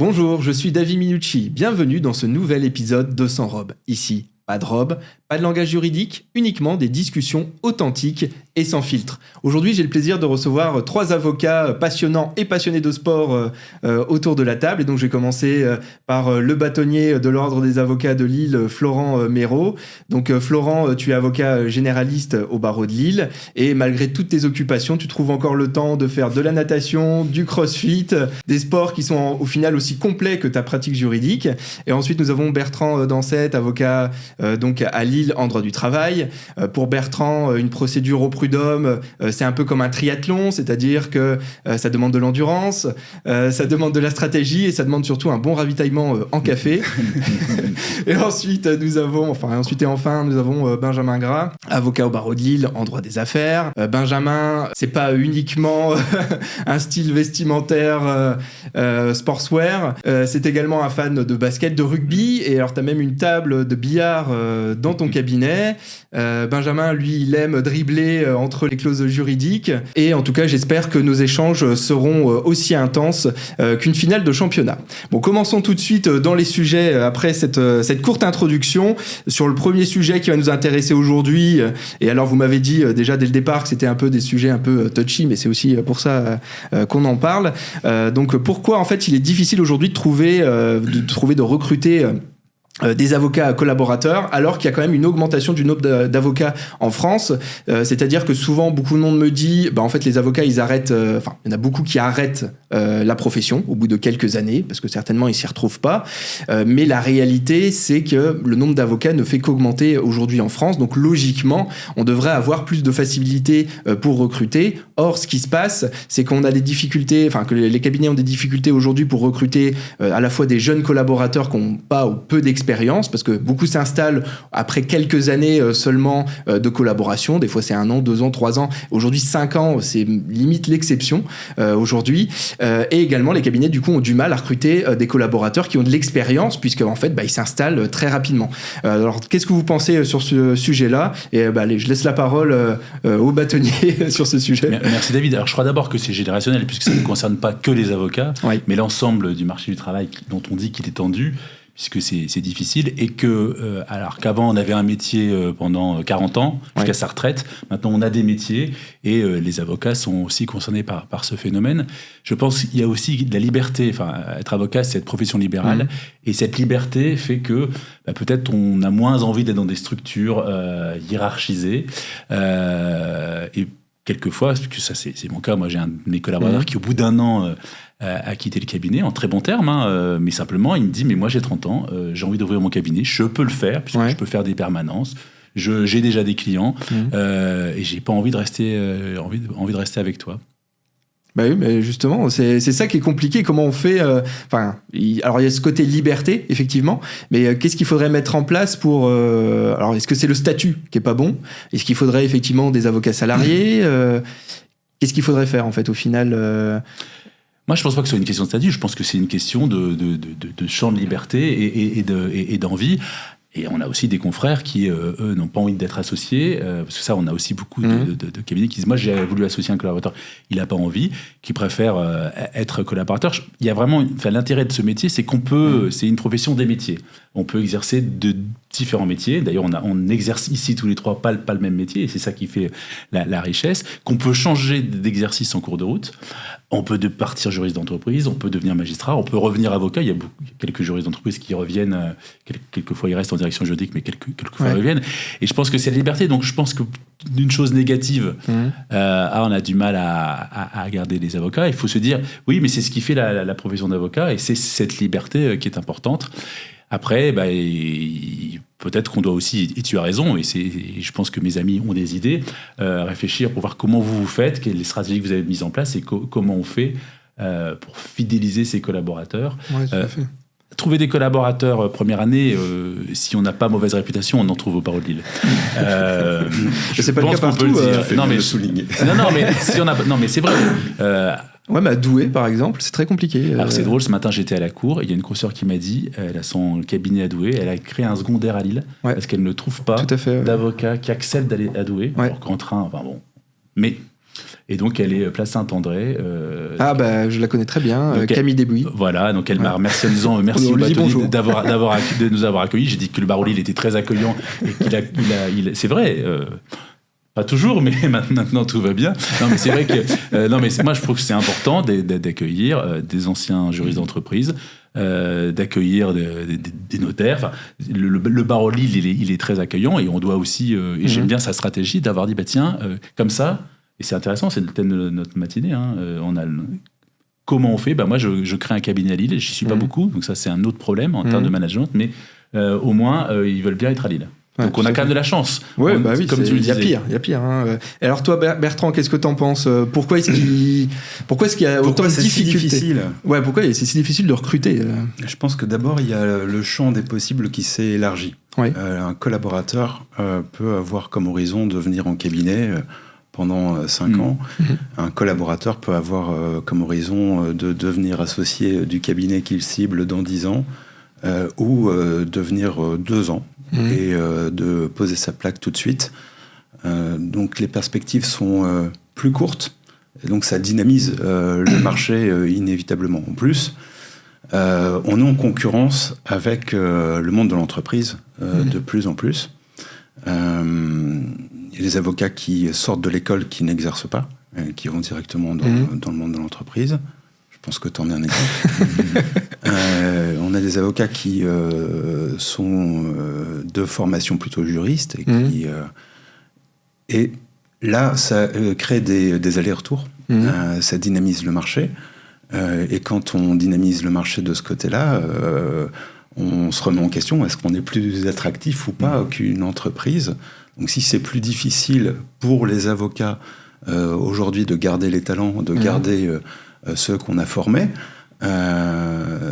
Bonjour, je suis David Minucci. Bienvenue dans ce nouvel épisode de Sans robe. Ici, pas de robe, pas de langage juridique, uniquement des discussions authentiques et sans filtre. Aujourd'hui, j'ai le plaisir de recevoir 3 avocats passionnants et passionnés de sport autour de la table. Et donc, je vais commencer par le bâtonnier de l'Ordre des avocats de Lille, Florent Méraud. Donc, Florent, tu es avocat généraliste au barreau de Lille. Et malgré toutes tes occupations, tu trouves encore le temps de faire de la natation, du crossfit, des sports qui sont au final aussi complets que ta pratique juridique. Et ensuite, nous avons Bertrand Dansette, avocat donc à Lille en droit du travail. Pour Bertrand, une procédure au prud'homme, c'est un peu comme un triathlon, c'est-à-dire que ça demande de l'endurance, ça demande de la stratégie et ça demande surtout un bon ravitaillement en café. Et ensuite, nous avons Benjamin Gras, avocat au barreau de Lille en droit des affaires. Benjamin, c'est pas uniquement un style vestimentaire sportswear, c'est également un fan de basket, de rugby, et alors t'as même une table de billard dans ton cabinet. Benjamin, lui, il aime dribbler entre les clauses juridiques. Et en tout cas, j'espère que nos échanges seront aussi intenses qu'une finale de championnat. Bon, commençons tout de suite dans les sujets après cette courte introduction sur le premier sujet qui va nous intéresser aujourd'hui. Et alors, vous m'avez dit déjà dès le départ que c'était un peu des sujets un peu touchy, mais c'est aussi pour ça qu'on en parle. Donc, pourquoi en fait il est difficile aujourd'hui de recruter des avocats collaborateurs, alors qu'il y a quand même une augmentation du nombre d'avocats en France. C'est-à-dire que souvent, beaucoup de monde me dit, en fait, les avocats, ils arrêtent... il y en a beaucoup qui arrêtent la profession au bout de quelques années, parce que certainement, ils s'y retrouvent pas. Mais la réalité, c'est que le nombre d'avocats ne fait qu'augmenter aujourd'hui en France. Donc, logiquement, on devrait avoir plus de facilité pour recruter. Or, ce qui se passe, c'est qu'on a des difficultés, que les cabinets ont des difficultés aujourd'hui pour recruter à la fois des jeunes collaborateurs qui n'ont pas ou peu d'expérience, parce que beaucoup s'installent après quelques années seulement de collaboration. Des fois, c'est 1 an, 2 ans, 3 ans. Aujourd'hui, 5 ans, c'est limite l'exception aujourd'hui. Et également, les cabinets, du coup, ont du mal à recruter des collaborateurs qui ont de l'expérience, puisque en fait, ils s'installent très rapidement. Alors, qu'est-ce que vous pensez sur ce sujet-là ? Et allez, je laisse la parole au bâtonnier sur ce sujet. Merci David. Alors, je crois d'abord que c'est générationnel, puisque ça ne concerne pas que les avocats, oui, mais l'ensemble du marché du travail dont on dit qu'il est tendu, puisque c'est difficile, et que, alors qu'avant on avait un métier pendant 40 ans, jusqu'à sa retraite, maintenant on a des métiers, et les avocats sont aussi concernés par ce phénomène. Je pense qu'il y a aussi de la liberté, être avocat, c'est être profession libérale, et cette liberté fait que peut-être on a moins envie d'être dans des structures hiérarchisées, et quelquefois, parce que ça c'est mon cas, moi j'ai un de mes collaborateurs qui au bout d'1 an a quitté le cabinet, en très bons termes, mais simplement il me dit, mais moi j'ai 30 ans, j'ai envie d'ouvrir mon cabinet, je peux le faire, puisque je peux faire des permanences, j'ai déjà des clients, et j'ai pas envie de rester, envie de rester avec toi. Bah oui, mais justement, c'est ça qui est compliqué. Comment on fait alors, il y a ce côté liberté, effectivement, mais qu'est-ce qu'il faudrait mettre en place pour... alors, est-ce que c'est le statut qui est pas bon ? Est-ce qu'il faudrait effectivement des avocats salariés ? Qu'est-ce qu'il faudrait faire, en fait, au final Moi, je pense pas que ce soit une question de statut. Je pense que c'est une question de champ de liberté et d'envie. Et on a aussi des confrères qui, eux, n'ont pas envie d'être associés, parce que ça, on a aussi beaucoup de cabinets qui disent, moi, j'ai voulu associer un collaborateur, il n'a pas envie, qui préfère être collaborateur. Il y a vraiment, l'intérêt de ce métier, c'est qu'on peut, c'est une profession des métiers. On peut exercer de différents métiers. D'ailleurs, on exerce ici tous les 3 pas le même métier, et c'est ça qui fait la richesse. Qu'on peut changer d'exercice en cours de route. On peut partir juriste d'entreprise, on peut devenir magistrat, on peut revenir avocat. Il y a quelques juristes d'entreprise qui reviennent, quelquefois ils restent en direction juridique, mais quelquefois ils reviennent. Et je pense que c'est la liberté. Donc je pense que d'une chose négative, on a du mal à garder les avocats. Il faut se dire, oui, mais c'est ce qui fait la profession d'avocat, et c'est cette liberté qui est importante. Après, peut-être qu'on doit aussi, et tu as raison, et je pense que mes amis ont des idées, réfléchir pour voir comment vous faites, quelles les stratégies que vous avez mises en place, et comment on fait pour fidéliser ses collaborateurs. Ouais, tout à fait. Trouver des collaborateurs première année, si on n'a pas mauvaise réputation, on en trouve au barreau de Lille. C'est pas le cas partout. Non, mais souligner. Non, mais c'est vrai. Ouais, mais à Douai, par exemple, c'est très compliqué. Alors c'est drôle, ce matin j'étais à la cour, et il y a une consoeur qui m'a dit, elle a son cabinet à Douai, elle a créé un secondaire à Lille, parce qu'elle ne trouve pas d'avocat qui accepte d'aller à Douai, alors qu'en train, Mais Et donc, elle est place Saint-André. Je la connais très bien, Camille Desbouilles. Voilà, donc elle m'a remercié en disant merci au bâtonnier de nous avoir accueillis. J'ai dit que le Barreau Lille était très accueillant et c'est vrai. Pas toujours, mais maintenant tout va bien. Non, mais c'est vrai que moi je trouve que c'est important d'accueillir des anciens juristes d'entreprise, d'accueillir des notaires. Enfin, le Barreau Lille, il est très accueillant et on doit aussi. Et j'aime bien sa stratégie d'avoir dit comme ça. Et c'est intéressant, c'est le thème de notre matinée. Comment on fait ? Moi, je crée un cabinet à Lille. J'y suis pas beaucoup, donc ça c'est un autre problème en termes de management. Mais au moins, ils veulent bien être à Lille. Donc on a quand même de la chance. Oui, comme tu le disais. Il y a pire. Et alors toi, Bertrand, qu'est-ce que t'en penses ? Pourquoi est-ce qu'il y a autant de difficultés ? Si difficile. Ouais, pourquoi c'est si difficile de recruter ? Je pense que d'abord, il y a le champ des possibles qui s'est élargi. Ouais. Un collaborateur peut avoir comme horizon de venir en cabinet pendant 5 ans. Un collaborateur peut avoir comme horizon de devenir associé du cabinet qu'il cible dans 10 ans ou devenir 2 ans. Et de poser sa plaque tout de suite. Donc les perspectives sont plus courtes, et donc ça dynamise le marché inévitablement. En plus, on est en concurrence avec le monde de l'entreprise de plus en plus. Il y a des avocats qui sortent de l'école qui n'exercent pas, qui vont directement dans le monde de l'entreprise. Je pense que tu en es un exemple. On a des avocats qui sont de formation plutôt juriste et là, ça crée des allers-retours. Ça dynamise le marché. Et quand on dynamise le marché de ce côté-là, on se remet en question. Est-ce qu'on est plus attractif ou pas qu'une entreprise ? Donc si c'est plus difficile pour les avocats aujourd'hui de garder les talents, de garder ceux qu'on a formés,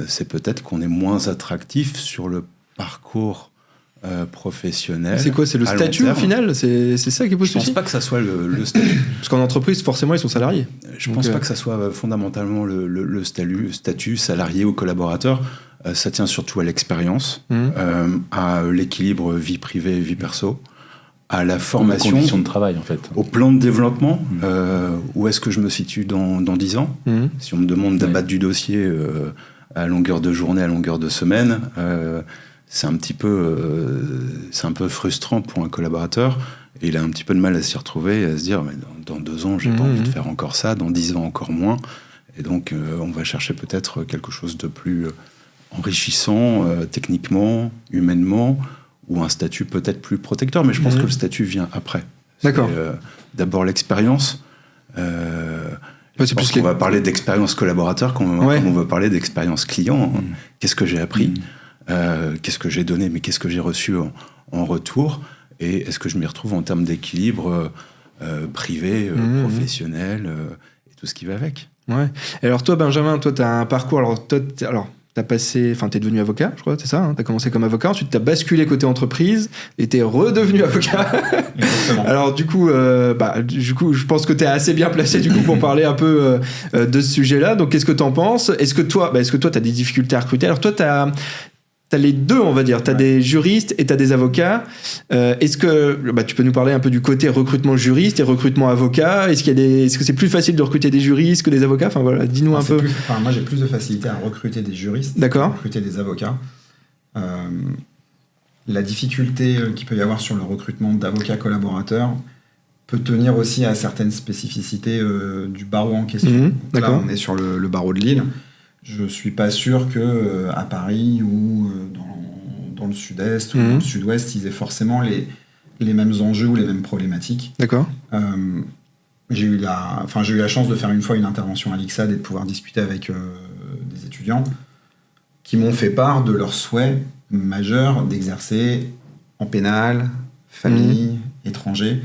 c'est peut-être qu'on est moins attractif sur le parcours professionnel. C'est quoi ? C'est le statut au final ? C'est ça qui pose souci ? Je pense pas que ça soit le statut. Parce qu'en entreprise, forcément, ils sont salariés. Je pense pas que ça soit fondamentalement le statut salarié ou collaborateur. Ça tient surtout à l'expérience, à l'équilibre vie privée et vie perso, à la formation, aux conditions de travail en fait, au plan de développement, où est-ce que je me situe dans 10 ans. Si on me demande d'abattre du dossier à longueur de journée, à longueur de semaine, c'est un peu frustrant pour un collaborateur, et il a un petit peu de mal à s'y retrouver, à se dire mais dans 2 ans j'ai pas envie de faire encore ça, dans 10 ans encore moins, et donc on va chercher peut-être quelque chose de plus enrichissant techniquement, humainement, ou un statut peut-être plus protecteur, mais je pense que le statut vient après. D'accord. D'abord l'expérience. Je pense qu'on va parler d'expérience collaborateur comme on va parler d'expérience client. Qu'est-ce que j'ai appris ? Qu'est-ce que j'ai donné ? Mais qu'est-ce que j'ai reçu en retour ? Et est-ce que je m'y retrouve en termes d'équilibre privé, professionnel, et tout ce qui va avec ? Ouais. Et alors toi, Benjamin, tu as un parcours... t'es devenu avocat, je crois, c'est ça, hein ? T'as commencé comme avocat, ensuite t'as basculé côté entreprise et t'es redevenu avocat. Exactement. Alors du coup, je pense que t'es assez bien placé du coup pour parler un peu de ce sujet-là. Donc qu'est-ce que t'en penses ? Est-ce que toi t'as des difficultés à recruter ? Alors toi t'as les deux, on va dire. T'as des juristes et t'as des avocats. Est-ce que tu peux nous parler un peu du côté recrutement juriste et recrutement avocat ? Est-ce que c'est plus facile de recruter des juristes que des avocats ? Enfin voilà, dis-nous un peu. Moi, j'ai plus de facilité à recruter des juristes, D'accord. à recruter des avocats. La difficulté qu'il peut y avoir sur le recrutement d'avocats collaborateurs peut tenir aussi à certaines spécificités du barreau en question. D'accord. Là, on est sur le barreau de Lille. Je ne suis pas sûr qu'à Paris ou dans le sud-est ou dans le sud-ouest, ils aient forcément les mêmes enjeux ou les mêmes problématiques. D'accord. J'ai eu la chance de faire une fois une intervention à l'ICSAD et de pouvoir discuter avec des étudiants qui m'ont fait part de leur souhait majeur d'exercer en pénal, famille, étranger.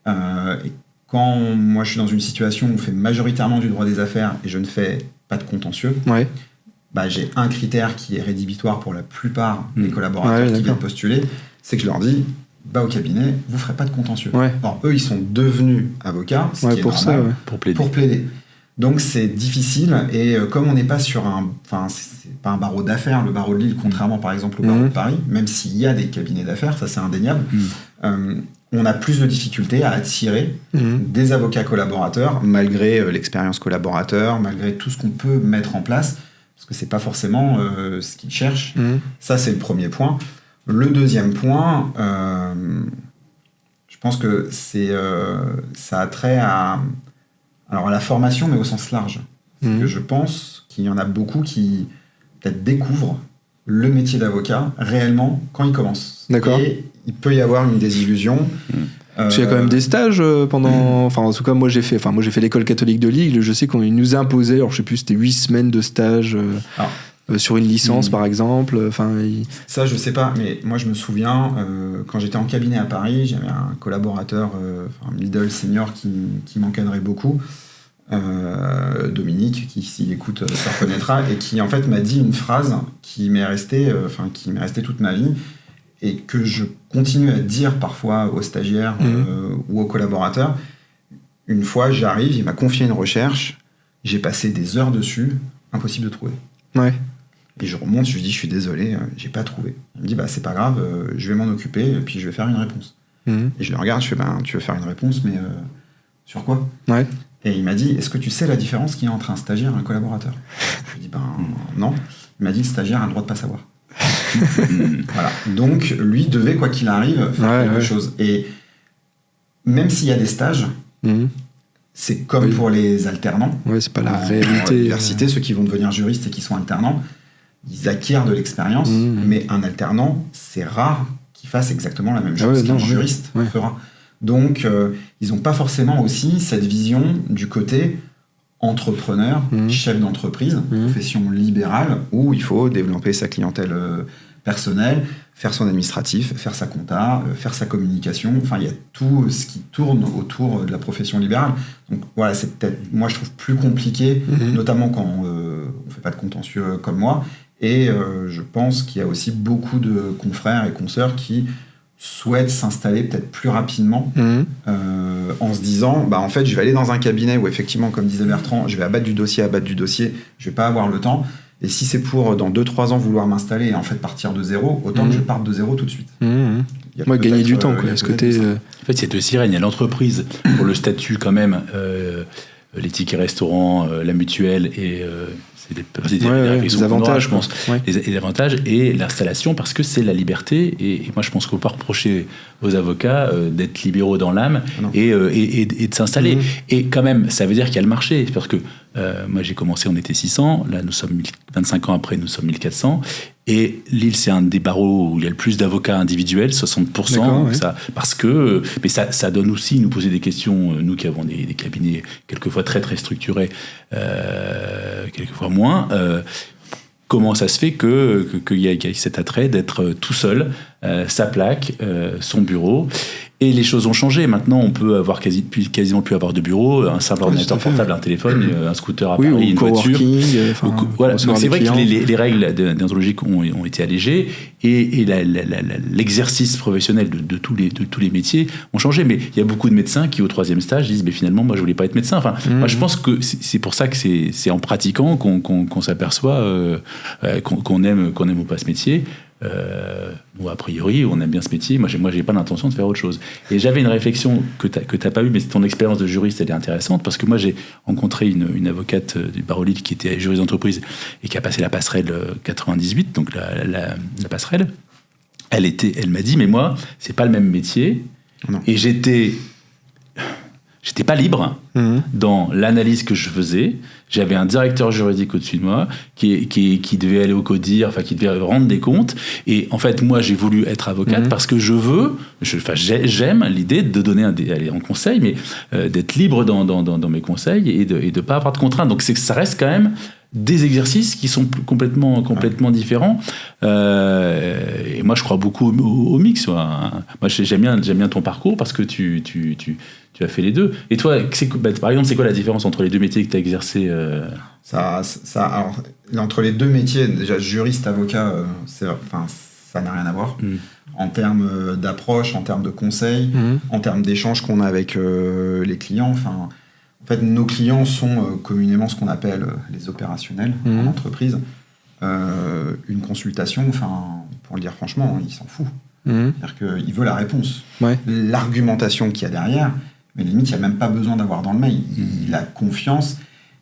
Et quand moi je suis dans une situation où on fait majoritairement du droit des affaires et je ne fais pas de contentieux, j'ai un critère qui est rédhibitoire pour la plupart des collaborateurs qui viennent postuler, c'est que je leur dis au cabinet, vous ne ferez pas de contentieux. Or, eux, ils sont devenus avocats, ce qui est normal, pour plaider. Donc, c'est difficile, et comme on n'est pas sur c'est pas un barreau d'affaires, le barreau de Lille, contrairement par exemple au barreau de Paris, même s'il y a des cabinets d'affaires, ça c'est indéniable, on a plus de difficultés à attirer des avocats collaborateurs, malgré l'expérience collaborateur, malgré tout ce qu'on peut mettre en place, parce que c'est pas forcément ce qu'ils cherchent. Ça, c'est le premier point. Le deuxième point, je pense que ça a trait à la formation, mais au sens large. C'est que je pense qu'il y en a beaucoup qui peut-être découvrent le métier d'avocat réellement quand ils commencent. D'accord. Et il peut y avoir une désillusion. Parce qu'il y a quand même des stages pendant... Enfin, en tout cas, moi, j'ai fait l'école catholique de Lille. Je sais qu'on nous a imposé, alors je sais plus, c'était 8 semaines de stage sur une licence, par exemple. Ça, je sais pas, mais moi, je me souviens, quand j'étais en cabinet à Paris, j'avais un collaborateur, un middle senior qui m'encadrait beaucoup, Dominique, qui, s'il écoute, ça reconnaîtra, et qui, en fait, m'a dit une phrase qui m'est restée toute ma vie, et que je continue à dire parfois aux stagiaires ou aux collaborateurs. Une fois, j'arrive, il m'a confié une recherche, j'ai passé des heures dessus, impossible de trouver. Ouais. Et je remonte, je lui dis, je suis désolé, j'ai pas trouvé. Il me dit, c'est pas grave, je vais m'en occuper, et puis je vais faire une réponse. Et je le regarde, je fais, tu veux faire une réponse, mais sur quoi? Ouais. Et il m'a dit, est-ce que tu sais la différence qu'il y a entre un stagiaire et un collaborateur? Je lui ai dit, non. Il m'a dit, le stagiaire a le droit de pas savoir. Voilà. Donc, lui devait, quoi qu'il arrive, faire quelque chose. Et même s'il y a des stages, c'est comme pour les alternants. Ouais, c'est pas la réalité. À l'université, ceux qui vont devenir juristes et qui sont alternants, ils acquièrent de l'expérience, mais un alternant, c'est rare qu'il fasse exactement la même chose qu'un juriste fera. Donc, ils n'ont pas forcément aussi cette vision du côté entrepreneur, chef d'entreprise, profession libérale, où il faut développer sa clientèle personnelle, faire son administratif, faire sa compta, faire sa communication. Enfin, il y a tout ce qui tourne autour de la profession libérale. Donc voilà, c'est peut-être, moi je trouve plus compliqué, notamment quand on ne fait pas de contentieux comme moi. Et je pense qu'il y a aussi beaucoup de confrères et consoeurs qui souhaitent s'installer peut-être plus rapidement en se disant, en fait, je vais aller dans un cabinet où effectivement, comme disait Bertrand, je vais abattre du dossier, je vais pas avoir le temps. Et si c'est pour, dans 2-3 ans, vouloir m'installer et en fait partir de zéro, autant que je parte de zéro tout de suite. Moi, gagner du temps, quoi. Ce côté... En fait, c'est deux sirènes. Il y a l'entreprise pour le statut quand même, les tickets restaurants, la mutuelle et... c'est des avantages, je pense. Les avantages et l'installation, parce que c'est la liberté. Et moi, je pense qu'on ne peut pas reprocher aux avocats d'être libéraux dans l'âme et de s'installer. Et quand même, ça veut dire qu'il y a le marché. Parce que moi, j'ai commencé, on était 600. Là, nous sommes 25 ans après, nous sommes 1400. Et Lille, c'est un des barreaux où il y a le plus d'avocats individuels, 60%. Parce que, mais ça donne aussi nous poser des questions, nous qui avons des cabinets quelquefois très très structurés, quelquefois moins. Comment ça se fait qu'il y a cet attrait d'être tout seul, sa plaque, son bureau? Et les choses ont changé. Maintenant, on peut avoir quasiment plus avoir de bureau, un simple ordinateur portable, un téléphone, un scooter à Paris, une voiture. Voilà. Donc c'est vrai que les règles déontologiques ont été allégées et l'exercice professionnel de tous les métiers ont changé. Mais il y a beaucoup de médecins qui, au 3e stage, disent mais finalement, moi, je voulais pas être médecin. Enfin, moi, je pense que c'est pour ça que c'est en pratiquant qu'on s'aperçoit qu'on aime ou pas ce métier. Bon, a priori, on aime bien ce métier. Moi, j'ai pas l'intention de faire autre chose. Et j'avais une réflexion que t'as pas eue, mais ton expérience de juriste, elle est intéressante parce que moi, j'ai rencontré une avocate du barreau Lille qui était juriste d'entreprise et qui a passé la passerelle 98, donc la passerelle. Elle m'a dit, mais moi, c'est pas le même métier. Non. Et j'étais pas libre dans l'analyse que je faisais. J'avais un directeur juridique au-dessus de moi qui devait aller au CODIR, enfin qui devait rendre des comptes. Et en fait, moi, j'ai voulu être avocate parce que j'aime l'idée de donner aller en conseil, mais d'être libre dans mes conseils et de pas avoir de contraintes. Donc ça reste quand même des exercices qui sont complètement différents. Et moi, je crois beaucoup au mix. Moi, j'aime bien ton parcours parce que tu as fait les deux. Et toi, par exemple, c'est quoi la différence entre les deux métiers que tu as exercés alors, entre les deux métiers, déjà juriste, avocat, ça n'a rien à voir. En termes d'approche, en termes de conseils, en termes d'échanges qu'on a avec les clients. En fait, nos clients sont communément ce qu'on appelle les opérationnels en entreprise. Une consultation, pour le dire franchement, ils s'en foutent. C'est-à-dire qu'il veut la réponse. Ouais. L'argumentation qu'il y a derrière, mais limite, il n'y a même pas besoin d'avoir dans le mail. Il a confiance.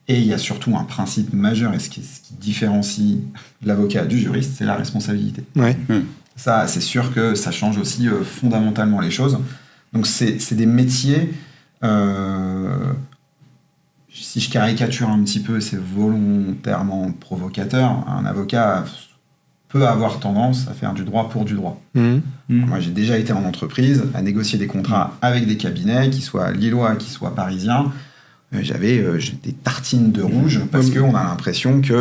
Et il y a surtout un principe majeur, et ce qui différencie l'avocat du juriste, c'est la responsabilité. Ouais. Ça, c'est sûr que ça change aussi fondamentalement les choses. Donc, c'est des métiers... si je caricature un petit peu, c'est volontairement provocateur. Un avocat peut avoir tendance à faire du droit pour du droit. Moi, j'ai déjà été en entreprise à négocier des contrats avec des cabinets, qu'ils soient lillois, qu'ils soient parisiens. J'avais des tartines de rouge parce qu'on a l'impression qu'il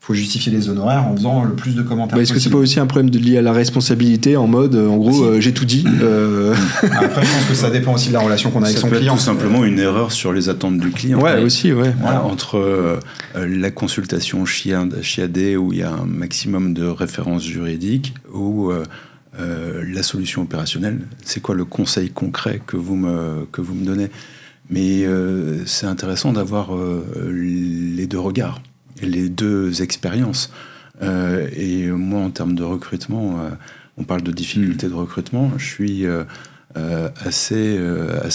faut justifier les honoraires en faisant le plus de commentaires Est-ce que c'est possible. pas aussi un problème lié à la responsabilité, en mode, en gros, j'ai tout dit Après, je pense que ça dépend aussi de la relation qu'on a avec Ça son peut client. être tout simplement une erreur sur les attentes du client. Ouais, aussi, ouais. Voilà, entre la consultation chiadée où il y a un maximum de références juridiques ou la solution opérationnelle, c'est quoi le conseil concret que vous me donnez? Mais c'est intéressant d'avoir les deux regards, et les deux expériences. Et moi, en termes de recrutement, on parle de difficultés de recrutement, je suis assez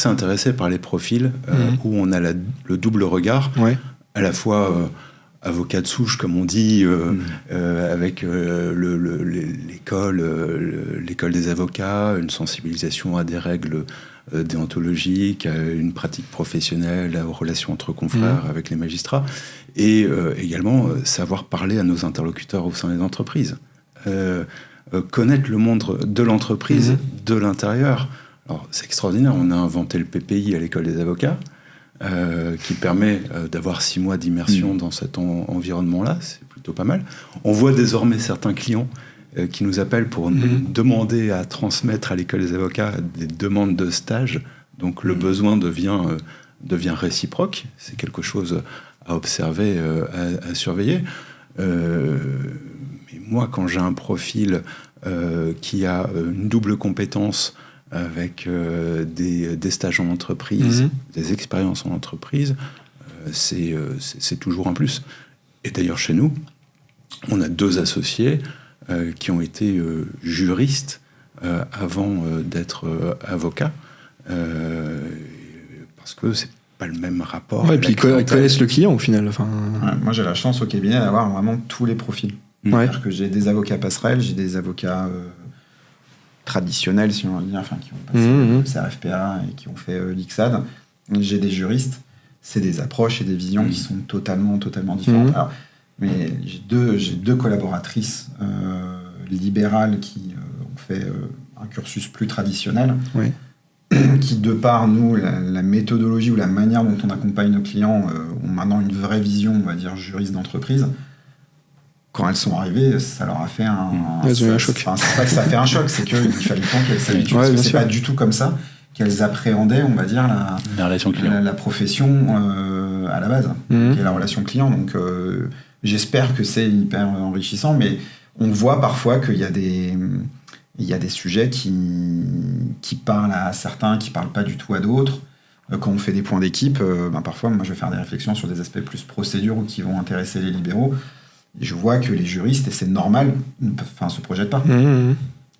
intéressé par les profils où on a le double regard, à la fois avocat de souche, comme on dit, avec l'école des avocats, une sensibilisation à des règles déontologiques, à une pratique professionnelle, aux relations entre confrères avec les magistrats, et également savoir parler à nos interlocuteurs au sein des entreprises. Connaître le monde de l'entreprise de l'intérieur. Alors, c'est extraordinaire, on a inventé le PPI à l'école des avocats, qui permet d'avoir 6 mois d'immersion dans cet environnement-là, c'est plutôt pas mal. On voit désormais certains clients qui nous appellent pour demander à transmettre à l'école des avocats des demandes de stage, donc le besoin devient réciproque, c'est quelque chose à observer, à surveiller. Mais moi, quand j'ai un profil qui a une double compétence avec des stages en entreprise, des expériences en entreprise, c'est toujours un plus. Et d'ailleurs, chez nous, on a 2 associés qui ont été juristes avant d'être avocats, parce que c'est pas le même rapport. Ouais, et puis ils connaissent le client au final. Enfin... Ouais, moi, j'ai la chance au cabinet d'avoir vraiment tous les profils. C'est-à-dire que j'ai des avocats passerelles, j'ai des avocats traditionnels, si on veut dire, qui ont passé le CRFPA et qui ont fait l'ICSAD. J'ai des juristes, c'est des approches et des visions qui sont totalement différentes. Alors, mais j'ai deux collaboratrices libérales qui ont fait un cursus plus traditionnel, qui, de par nous, la méthodologie ou la manière dont on accompagne nos clients, ont maintenant une vraie vision, on va dire, juriste d'entreprise. Quand elles sont arrivées, ça leur a fait un choc. Enfin, c'est pas que ça fait un choc, c'est qu'il fallait le temps qu'elles s'habituent. Parce que c'est pas du tout comme ça qu'elles appréhendaient, on va dire, la relation client. La profession à la base, qui est la relation client. Donc, j'espère que c'est hyper enrichissant, mais on voit parfois qu'il y a des sujets qui parlent à certains, qui parlent pas du tout à d'autres. Quand on fait des points d'équipe, parfois, moi, je vais faire des réflexions sur des aspects plus procédures ou qui vont intéresser les libéraux. Je vois que les juristes, et c'est normal, se projettent pas.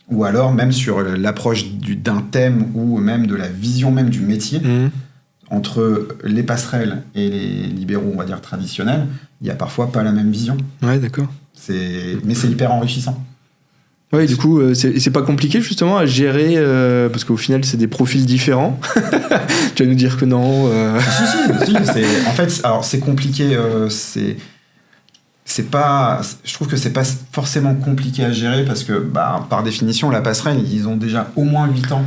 Ou alors, même sur l'approche d'un thème ou même de la vision même du métier, entre les passerelles et les libéraux, on va dire, traditionnels, il n'y a parfois pas la même vision. Ouais, d'accord. Mais c'est hyper enrichissant. Ouais, du coup, c'est pas compliqué justement à gérer, parce qu'au final, c'est des profils différents. Tu vas nous dire que non. Si, en fait, alors c'est compliqué, c'est pas, je trouve que c'est pas forcément compliqué à gérer parce que par définition la passerelle ils ont déjà au moins 8 ans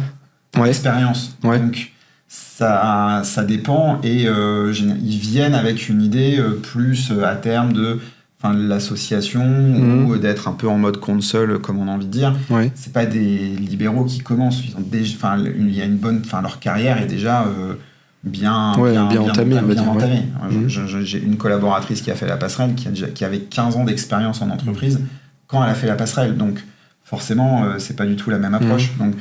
d'expérience, donc ça dépend et ils viennent avec une idée plus à terme de l'association ou d'être un peu en mode console comme on a envie de dire. C'est pas des libéraux qui commencent, ils ont déjà, il y a une bonne, leur carrière est déjà bien entamé. J'ai une collaboratrice qui a fait la passerelle, qui avait 15 ans d'expérience en entreprise quand elle a fait la passerelle. Donc, forcément, c'est pas du tout la même approche. Donc,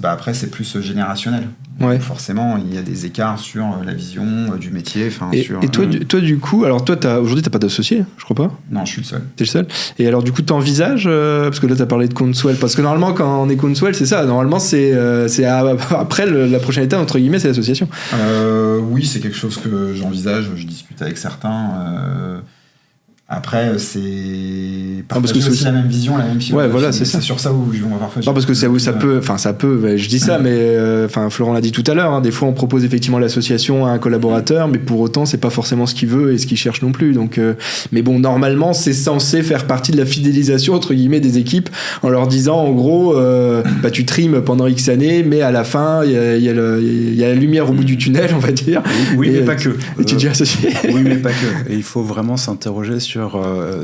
Après, c'est plus générationnel. Ouais. Donc forcément, il y a des écarts sur la vision du métier. Et toi, du coup, alors toi, aujourd'hui, t'as pas d'associé, je crois pas? Non, je suis le seul. T'es le seul. Et alors, du coup, t'envisages, parce que là, t'as parlé de Counswell, parce que normalement, quand on est Counswell, c'est ça. Normalement, c'est après la prochaine étape, entre guillemets, c'est l'association. Oui, c'est quelque chose que j'envisage. Je discute avec certains. Après, c'est parce que c'est aussi la même vision, la même philosophie. Ouais, voilà, c'est ça. C'est sur ça où je vais parfois. Non, parce que ça peut, je dis ça, mais Florent l'a dit tout à l'heure, hein, des fois on propose effectivement l'association à un collaborateur, mais pour autant c'est pas forcément ce qu'il veut et ce qu'il cherche non plus. Donc, mais bon, normalement c'est censé faire partie de la fidélisation entre guillemets des équipes, en leur disant en gros, tu trimes pendant X années, mais à la fin il y a la lumière au bout du tunnel, on va dire. Oui, mais pas que. Et tu dis associé. Oui, mais pas que. Et il faut vraiment s'interroger sur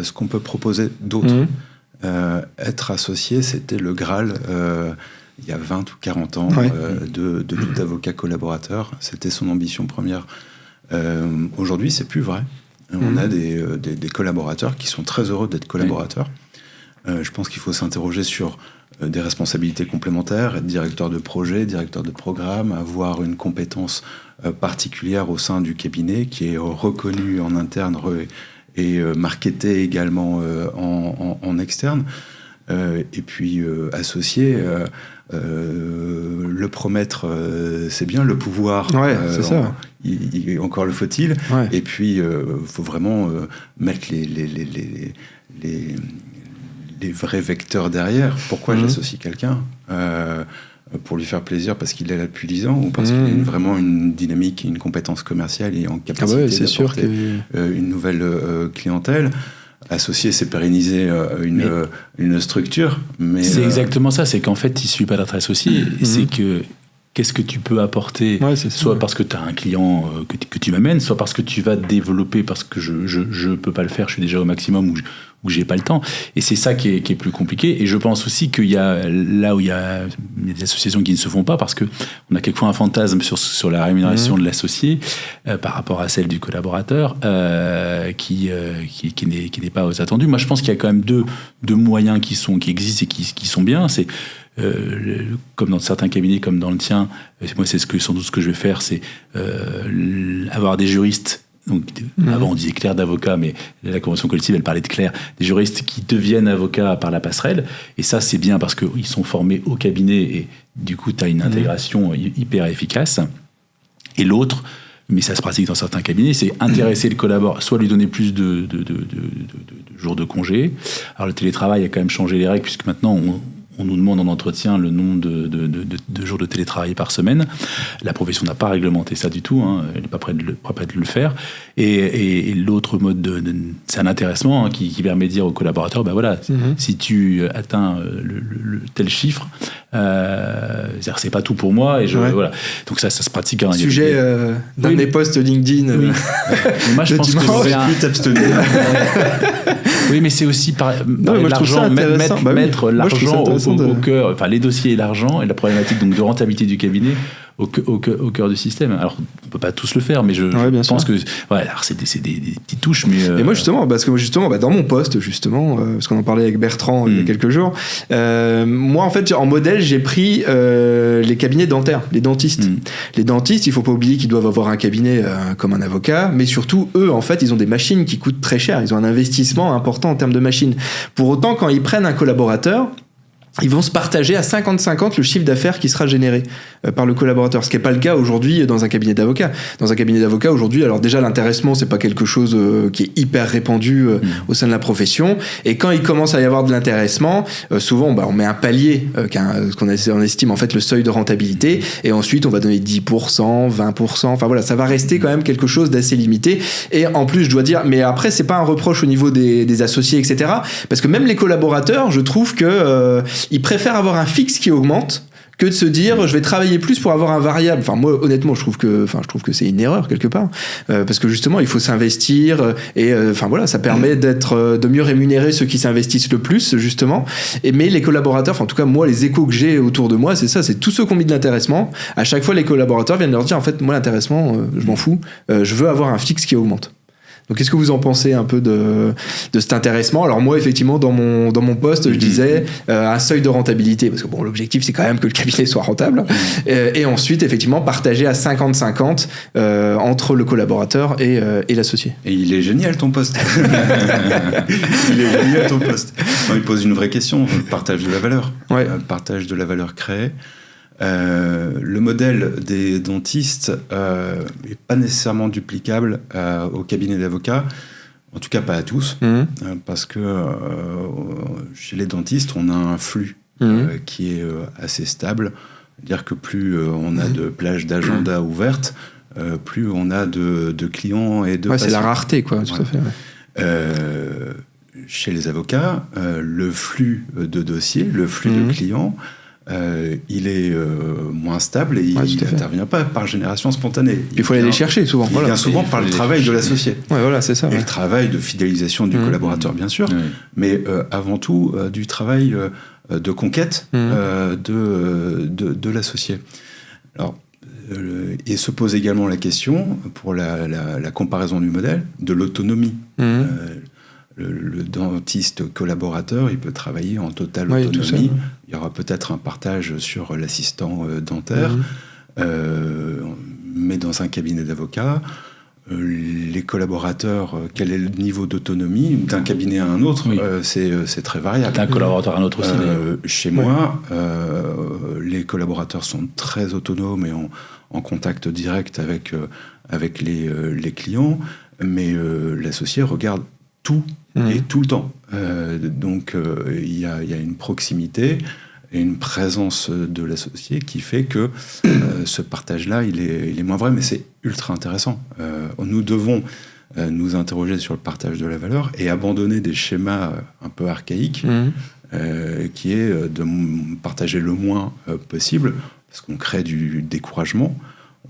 ce qu'on peut proposer d'autre. Être associé, c'était le Graal il y a 20 ou 40 ans de tout avocat collaborateur. C'était son ambition première. Aujourd'hui, c'est plus vrai. On a des collaborateurs qui sont très heureux d'être collaborateurs. Je pense qu'il faut s'interroger sur des responsabilités complémentaires, être directeur de projet, directeur de programme, avoir une compétence particulière au sein du cabinet qui est reconnue en interne et marketé également en externe. Et puis associé, le promettre, c'est bien, le pouvoir, c'est ça. Encore le faut-il. Ouais. Et puis, faut vraiment mettre les vrais vecteurs derrière. Pourquoi j'associe quelqu'un pour lui faire plaisir parce qu'il est là depuis 10 ans ou parce qu'il a vraiment une dynamique, une compétence commerciale et en capacité d'apporter une nouvelle clientèle. Associer, c'est pérenniser une structure. Mais c'est exactement ça, c'est qu'en fait, il ne suffit pas d'être associé, c'est que qu'est-ce que tu peux apporter, soit parce que tu as un client que tu m'amènes, soit parce que tu vas te développer, parce que je ne peux pas le faire, je suis déjà au maximum où j'ai pas le temps. Et c'est ça qui est plus compliqué. Et je pense aussi qu'il y a là où il y a des associations qui ne se font pas, parce qu'on a quelquemois un fantasme sur la rémunération de l'associé par rapport à celle du collaborateur qui n'est pas aux attendus. Moi, je pense qu'il y a quand même deux moyens qui existent et qui sont bien. C'est comme dans certains cabinets, comme dans le tien, moi c'est sans doute ce que je vais faire, c'est avoir des juristes. Donc, avant on disait clerc d'avocat, mais la convention collective elle parlait de clerc, des juristes qui deviennent avocats par la passerelle, et ça c'est bien parce qu'ils sont formés au cabinet et du coup tu as une intégration hyper efficace. Et l'autre, mais ça se pratique dans certains cabinets, c'est intéresser le collaborateur, soit lui donner plus de jours de congé. Alors le télétravail a quand même changé les règles, puisque maintenant on nous demande en entretien le nombre de jours de télétravail par semaine. La profession n'a pas réglementé ça du tout, hein. Elle n'est pas prête de le faire. Et l'autre mode, c'est un intéressement qui permet de dire aux collaborateurs, si tu atteins le tel chiffre, c'est pas tout pour moi. Et voilà. Donc ça se pratique. Hein. Sujet d'un de mes posts LinkedIn. Oui. Moi, je pense que c'est plus t'abstenir. Oui, mais c'est aussi l'argent, mettre l'argent au cœur, enfin les dossiers et l'argent et la problématique donc de rentabilité du cabinet au cœur du système. Alors on peut pas tous le faire, mais je pense que alors c'est des petites touches, mais et moi justement dans mon poste parce qu'on en parlait avec Bertrand il y a quelques jours, moi en fait en modèle j'ai pris les cabinets dentaires, les dentistes. Les dentistes, il faut pas oublier qu'ils doivent avoir un cabinet comme un avocat, mais surtout eux en fait ils ont des machines qui coûtent très cher, ils ont un investissement important en termes de machines. Pour autant, quand ils prennent un collaborateur, ils vont se partager à 50-50 le chiffre d'affaires qui sera généré par le collaborateur, ce qui n'est pas le cas aujourd'hui dans un cabinet d'avocats. Dans un cabinet d'avocats aujourd'hui, alors déjà l'intéressement c'est pas quelque chose qui est hyper répandu au sein de la profession, et quand il commence à y avoir de l'intéressement, souvent on met un palier on estime en fait le seuil de rentabilité, et ensuite on va donner 10%, 20%, enfin voilà, ça va rester quand même quelque chose d'assez limité. Et en plus je dois dire, mais après c'est pas un reproche au niveau des associés etc, parce que même les collaborateurs, je trouve que ils préfèrent avoir un fixe qui augmente que de se dire je vais travailler plus pour avoir un variable. Enfin moi honnêtement je trouve que c'est une erreur quelque part, parce que justement il faut s'investir et ça permet de mieux rémunérer ceux qui s'investissent le plus justement. Mais les collaborateurs, en tout cas moi les échos que j'ai autour de moi c'est ça, c'est tous ceux qui ont mis de l'intéressement. À chaque fois les collaborateurs viennent leur dire en fait moi l'intéressement je m'en fous, je veux avoir un fixe qui augmente. Donc qu'est-ce que vous en pensez un peu de cet intéressement? Alors moi effectivement dans mon poste je disais un seuil de rentabilité, parce que bon l'objectif c'est quand même que le cabinet soit rentable, et ensuite effectivement partager à 50-50 entre le collaborateur et l'associé. Et il est génial ton poste. Il est génial ton poste. Non, il pose une vraie question, le partage de la valeur. Ouais. Partage de la valeur créée. Le modèle des dentistes n'est pas nécessairement duplicable au cabinet d'avocats, en tout cas pas à tous, parce que chez les dentistes, on a un flux qui est assez stable. C'est-à-dire que plus on a de plages d'agenda ouvertes, plus on a de clients et de patients. C'est la rareté, quoi, tout à fait. Ouais. Chez les avocats, le flux de dossiers, le flux de clients, il est moins stable et il n'intervient pas par génération spontanée. Il faut aller les chercher souvent. Il vient souvent par le travail de l'associé. Ouais, voilà, c'est ça. Et le travail de fidélisation du collaborateur, bien sûr, mais avant tout du travail de conquête de l'associé. Alors, et se pose également la question, pour la comparaison du modèle, de l'autonomie. Le dentiste collaborateur, il peut travailler en totale autonomie. Il y aura peut-être un partage sur l'assistant dentaire, mais dans un cabinet d'avocats, les collaborateurs, quel est le niveau d'autonomie d'un cabinet à un autre, c'est très variable. D'un collaborateur à un autre aussi. Chez moi, les collaborateurs sont très autonomes et en contact direct avec les clients, mais l'associé regarde tout et tout le temps. Donc il y a une proximité et une présence de l'associé qui fait que ce partage-là, il est moins vrai, mais c'est ultra intéressant. Nous devons nous interroger sur le partage de la valeur et abandonner des schémas un peu archaïques, qui est de partager le moins possible, parce qu'on crée du découragement,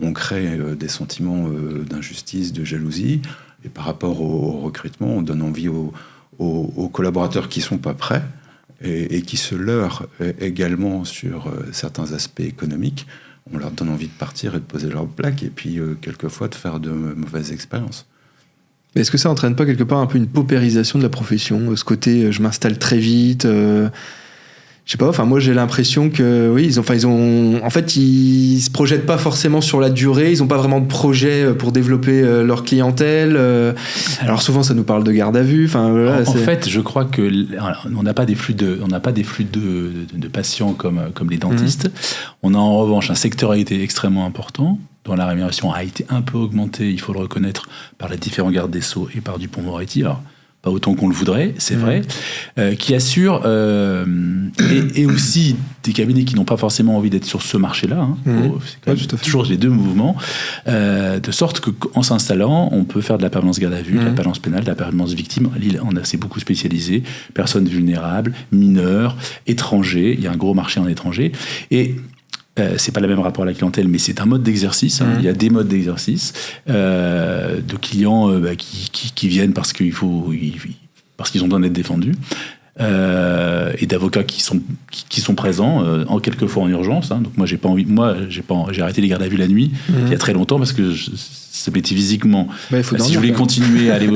on crée des sentiments d'injustice, de jalousie, et par rapport au recrutement, on donne envie aux collaborateurs qui ne sont pas prêts et qui se leurrent également sur certains aspects économiques. On leur donne envie de partir et de poser leur plaque, et puis quelquefois de faire de mauvaises expériences. Mais est-ce que ça n'entraîne pas quelque part un peu une paupérisation de la profession, ce côté je m'installe très vite je sais pas, enfin moi j'ai l'impression que ils se projettent pas forcément sur la durée, ils ont pas vraiment de projet pour développer leur clientèle. Alors souvent ça nous parle de garde à vue. Enfin voilà, en fait, je crois que on n'a pas des flux de patients comme les dentistes. On a en revanche un secteur a été extrêmement important, dont la rémunération a été un peu augmentée, il faut le reconnaître, par les différents gardes des Sceaux et par Dupond-Moretti. Alors pas autant qu'on le voudrait, c'est vrai, qui assure, et aussi des cabinets qui n'ont pas forcément envie d'être sur ce marché-là, c'est toujours les deux mouvements, de sorte qu'en s'installant, on peut faire de la permanence garde à vue, de la permanence pénale, de la permanence victime. C'est beaucoup spécialisé, personnes vulnérables, mineurs, étrangers, il y a un gros marché en étrangers, et c'est pas le même rapport à la clientèle, mais c'est un mode d'exercice. Il y a des modes d'exercice de clients qui viennent parce qu'ils ont besoin d'être défendus, et d'avocats qui sont présents, quelquefois en urgence. Donc moi j'ai arrêté les gardes à vue la nuit il y a très longtemps parce que ça m'était physiquement. Si je voulais continuer à aller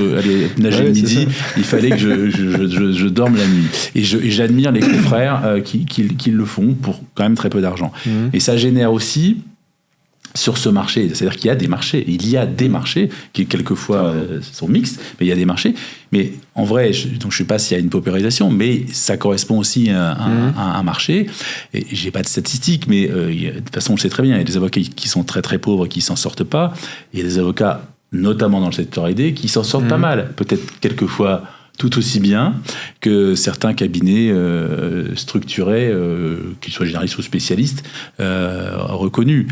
nager le midi, il fallait que je dorme la nuit. Et j'admire les confrères qui le font pour quand même très peu d'argent. Et ça génère aussi sur ce marché, c'est-à-dire qu'il y a des marchés qui quelquefois sont mixtes, mais il y a des marchés. Mais en vrai, je ne sais pas s'il y a une paupérisation, mais ça correspond aussi à un marché. Et j'ai pas de statistiques, mais de toute façon, on le sait très bien, il y a des avocats qui sont très très pauvres, qui s'en sortent pas. Il y a des avocats, notamment dans le secteur aidé, qui s'en sortent pas mal. Peut-être quelquefois tout aussi bien que certains cabinets structurés, qu'ils soient généralistes ou spécialistes, reconnus.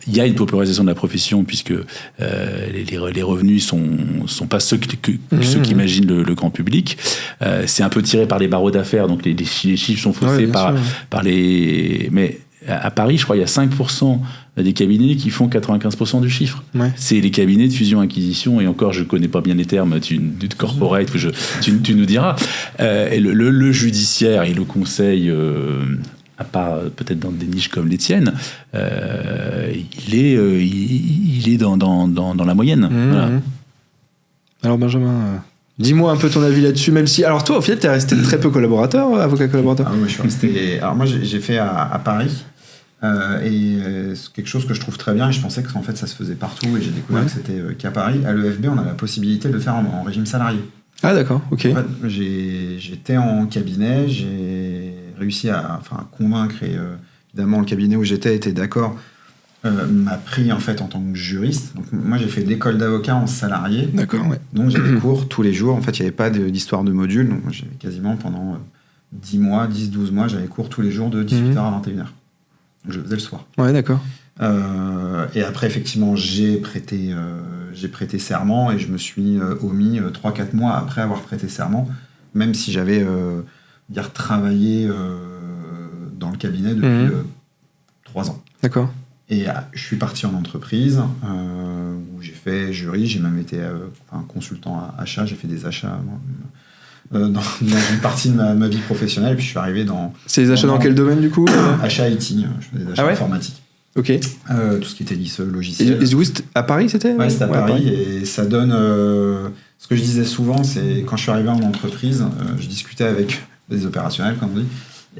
Il y a une paupérisation de la profession puisque les revenus sont pas ceux qu'imagine le grand public. C'est un peu tiré par les barreaux d'affaires, donc les chiffres sont faussés par les... Mais à Paris, je crois, il y a 5% des cabinets qui font 95% du chiffre. C'est les cabinets de fusion-acquisition, et encore, je ne connais pas bien les termes, tu corporate, tu nous diras. Et le judiciaire et le conseil, à part peut-être dans des niches comme les tiennes, il est dans la moyenne. Voilà. Alors Benjamin, dis-moi un peu ton avis là-dessus, même si... Alors toi, au final, t'es resté très peu collaborateur, avocat collaborateur. Moi, je suis resté... Alors moi, j'ai fait à Paris, c'est quelque chose que je trouve très bien, et je pensais qu'en fait, ça se faisait partout, et j'ai découvert que c'était qu'à Paris. À l'EFB, on a la possibilité de le faire en régime salarié. Ah d'accord, ok. En fait, j'étais en cabinet, j'ai réussi à convaincre, et évidemment, le cabinet où j'étais était d'accord, m'a pris en fait en tant que juriste. Donc moi j'ai fait l'école d'avocat en salarié. D'accord, ouais. Donc j'avais cours tous les jours. En fait il n'y avait pas d'histoire de module. Donc j'avais quasiment pendant 10-12 mois, j'avais cours tous les jours de 18h à 21h. Donc je faisais le soir. Ouais, d'accord. Et après effectivement j'ai prêté serment, et je me suis omis 3-4 mois après avoir prêté serment, même si j'avais travaillé dans le cabinet depuis 3 ans. D'accord. Et je suis parti en entreprise où j'ai fait jury, j'ai même été consultant à achat, j'ai fait des achats dans une partie de ma vie professionnelle, et puis je suis arrivé dans... C'est les achats dans quel domaine du coup? Achat IT, je faisais des achats informatiques. Ok. Tout ce qui était lice logiciel. Et où à Paris c'était? Ouais, c'était à Paris, et ça donne... ce que je disais souvent, c'est quand je suis arrivé en entreprise, je discutais avec des opérationnels, comme on dit,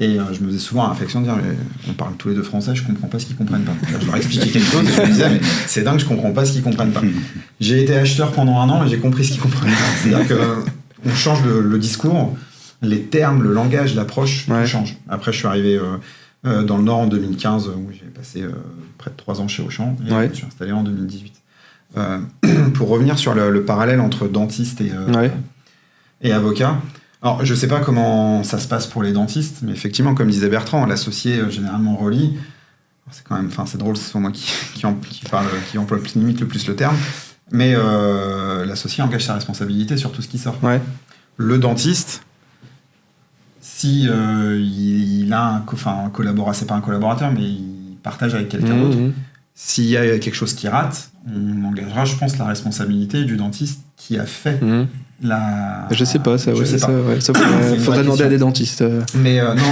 et je me faisais souvent la réflexion de dire, on parle tous les deux français, je comprends pas ce qu'ils comprennent pas. Là, je leur expliquais quelque chose, et je me disais, mais c'est dingue, je comprends pas ce qu'ils comprennent pas. J'ai été acheteur pendant 1 an, et j'ai compris ce qu'ils comprennent pas. C'est-à-dire qu'on change le discours, les termes, le langage, l'approche, tout change. Après, je suis arrivé dans le Nord en 2015, où j'ai passé près de 3 ans chez Auchan, et je me suis installé en 2018. Pour revenir sur le parallèle entre dentiste et avocat, alors je sais pas comment ça se passe pour les dentistes, mais effectivement, comme disait Bertrand, l'associé généralement relie. C'est quand même, c'est drôle, c'est moi qui emploie limite le plus le terme, mais l'associé engage sa responsabilité sur tout ce qui sort. Ouais. Le dentiste, si il a un collaborateur, c'est pas un collaborateur, mais il partage avec quelqu'un d'autre. S'il y a quelque chose qui rate, on engagera, je pense, la responsabilité du dentiste qui a fait la... Je sais pas, ça, je sais pas. Ça faudrait demander à des dentistes. Mais non,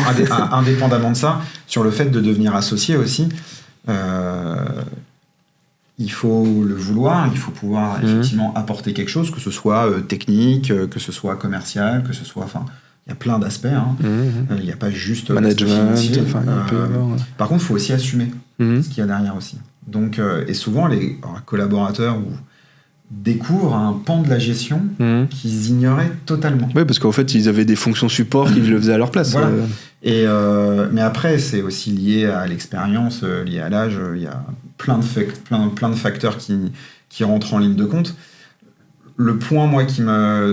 indépendamment de ça, sur le fait de devenir associé aussi, il faut le vouloir, il faut pouvoir effectivement apporter quelque chose, que ce soit technique, que ce soit commercial, que ce soit... Il y a plein d'aspects. Il n'y a pas juste management. Par contre, il faut aussi assumer ce qu'il y a derrière aussi. Donc, et souvent, les collaborateurs découvrent un pan de la gestion qu'ils ignoraient totalement. Oui, parce qu'en fait, ils avaient des fonctions support qui le faisaient à leur place. Voilà. Mais après, c'est aussi lié à l'expérience, lié à l'âge. Il y a plein de facteurs qui rentrent en ligne de compte. Le point, moi,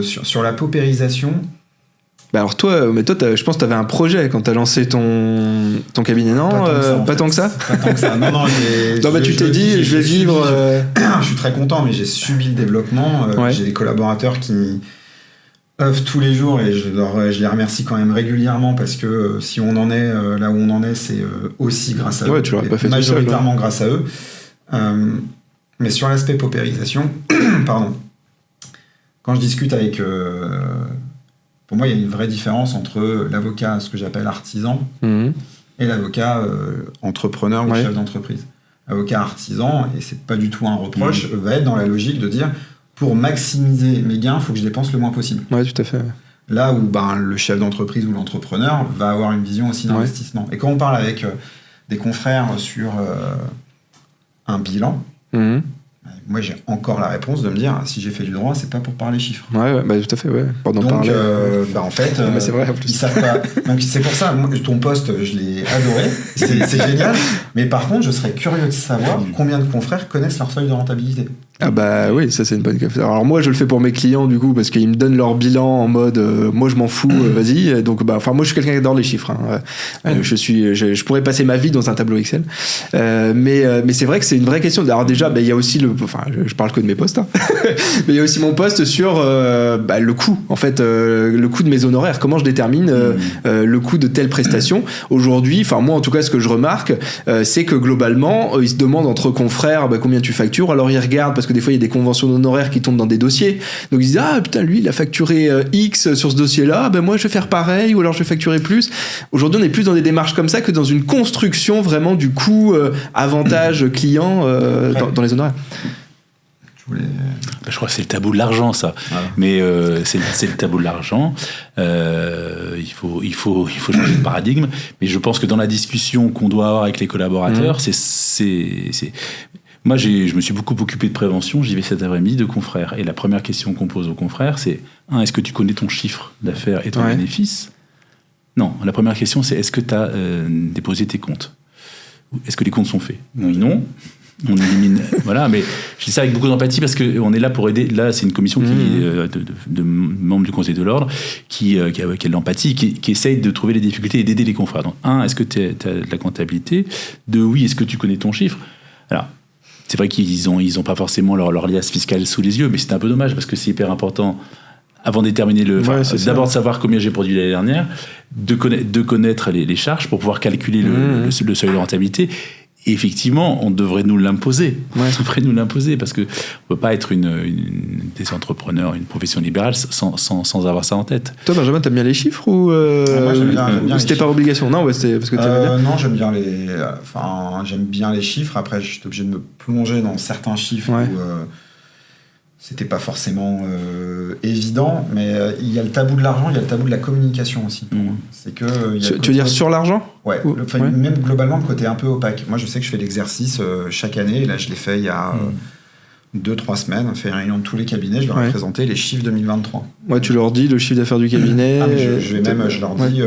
sur la paupérisation... Bah alors toi, je pense que tu avais un projet quand tu as lancé ton cabinet, non? Pas tant que ça. Pas tant que ça. Non, tu t'es dit, je vais vivre... Je suis très content, mais j'ai subi le développement. J'ai des collaborateurs qui œuvrent tous les jours, et je les remercie quand même régulièrement, parce que si on en est là où on en est, c'est aussi grâce à eux. Tu l'aurais pas fait majoritairement tout seul, grâce à eux. Mais sur l'aspect paupérisation, pardon, quand je discute avec... pour moi, il y a une vraie différence entre l'avocat, ce que j'appelle artisan, et l'avocat entrepreneur ou chef d'entreprise. L'avocat artisan, et c'est pas du tout un reproche, va être dans la logique de dire, pour maximiser mes gains, il faut que je dépense le moins possible. Ouais, tout à fait. Là où le chef d'entreprise ou l'entrepreneur va avoir une vision aussi d'investissement. Et quand on parle avec des confrères sur un bilan, moi, j'ai encore la réponse de me dire, si j'ai fait du droit, c'est pas pour parler chiffres. Ouais, tout à fait, ouais. Donc, parler. En fait, c'est vrai, en plus. Ils savent pas. Donc, c'est pour ça, moi, ton poste, je l'ai adoré. C'est génial. Mais par contre, je serais curieux de savoir combien de confrères connaissent leur seuil de rentabilité. Ah bah oui, ça c'est une bonne question. Alors moi je le fais pour mes clients du coup parce qu'ils me donnent leur bilan en mode moi je m'en fous, vas-y. Donc moi je suis quelqu'un qui adore les chiffres. Je pourrais passer ma vie dans un tableau Excel. Mais c'est vrai que c'est une vraie question. Alors déjà il y a aussi je parle que de mes postes, mais il y a aussi mon poste sur le coût en fait, le coût de mes honoraires. Comment je détermine le coût de telle prestation aujourd'hui. Moi en tout cas ce que je remarque c'est que globalement ils se demandent entre confrères combien tu factures. Alors ils regardent parce que des fois il y a des conventions d'honoraires qui tombent dans des dossiers, donc ils disent putain lui il a facturé X sur ce dossier là, moi je vais faire pareil, ou alors je vais facturer plus. Aujourd'hui on est plus dans des démarches comme ça que dans une construction vraiment du coût avantage client dans les honoraires. voulez... Je crois que c'est le tabou de l'argent, ça. Voilà. Mais c'est le tabou de l'argent. Il faut changer de paradigme. Mais je pense que dans la discussion qu'on doit avoir avec les collaborateurs, Moi, je me suis beaucoup occupé de prévention. J'y vais cet après-midi de confrères. Et la première question qu'on pose aux confrères, c'est est-ce que tu connais ton chiffre d'affaires et ton bénéfice ? Non. La première question, c'est est-ce que tu as déposé tes comptes ? Est-ce que les comptes sont faits ? Oui, non. On élimine. Voilà, mais je dis ça avec beaucoup d'empathie parce qu'on est là pour aider. Là, c'est une commission de membres du Conseil de l'Ordre qui a de l'empathie, qui essaye de trouver les difficultés et d'aider les confrères. Donc, est-ce que tu as de la comptabilité ? Oui, est-ce que tu connais ton chiffre ? Alors, c'est vrai qu'ils ont pas forcément leur liasse fiscale sous les yeux, mais c'est un peu dommage parce que c'est hyper important. Avant de déterminer d'abord de savoir combien j'ai produit l'année dernière, de connaître les charges pour pouvoir calculer le seuil de rentabilité. Et effectivement, on devrait nous l'imposer. On devrait nous l'imposer parce qu'on ne peut pas être des entrepreneurs, une profession libérale sans avoir ça en tête. Toi, Benjamin, t'aimes bien les chiffres ou moi, j'aime bien c'était par obligation ? Non, c'est parce que t'aimes bien. Non, j'aime bien les chiffres. Après, j'étais obligé de me plonger dans certains chiffres où c'était pas forcément évident. Mais il y a le tabou de l'argent, il y a le tabou de la communication aussi. C'est que tu veux dire sur l'argent ? Ouais, même globalement le côté un peu opaque. Moi je sais que je fais l'exercice chaque année, et là je l'ai fait il y a 2-3 semaines, on fait une réunion de tous les cabinets, je leur ai présenté les chiffres 2023. Ouais, tu leur dis le chiffre d'affaires du cabinet. Je leur dis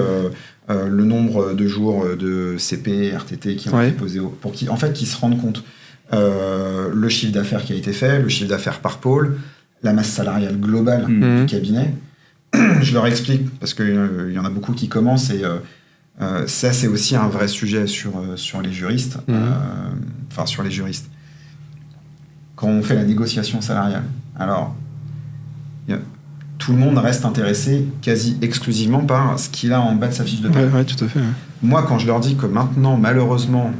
le nombre de jours de CP, RTT qui ont été posés pour qu'ils se rendent compte. Le chiffre d'affaires qui a été fait, le chiffre d'affaires par pôle, la masse salariale globale du cabinet. Je leur explique, parce qu'il y en a beaucoup qui commencent, et ça c'est aussi un vrai sujet sur les juristes. Sur les juristes. Quand on fait la négociation salariale, alors tout le monde reste intéressé quasi exclusivement par ce qu'il a en bas de sa fiche de paie. Ouais, tout à fait. Ouais. Moi, quand je leur dis que maintenant, malheureusement,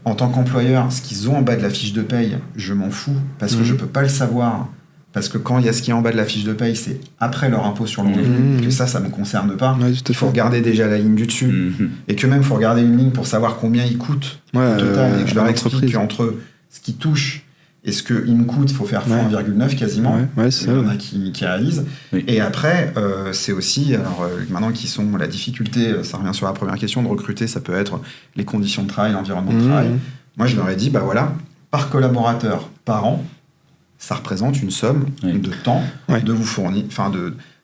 en tant qu'employeur, ce qu'ils ont en bas de la fiche de paye, je m'en fous, parce que je peux pas le savoir. Parce que quand il y a ce qui est en bas de la fiche de paye, c'est après leur impôt sur le revenu, que ça me concerne pas. Ouais, il faut regarder déjà la ligne du dessus. Et que même, il faut regarder une ligne pour savoir combien il coûte au total. Et que je leur explique qu'entre ce qui touche et ce qu'il me coûte, il faut faire fois 1,9 quasiment. C'est il y en a qui réalisent. Oui. Et après, c'est aussi, alors maintenant qui sont la difficulté, ça revient sur la première question, de recruter, ça peut être les conditions de travail, l'environnement de travail. Moi, je leur ai dit, par collaborateur, par an, ça représente une somme de temps de vous fournir,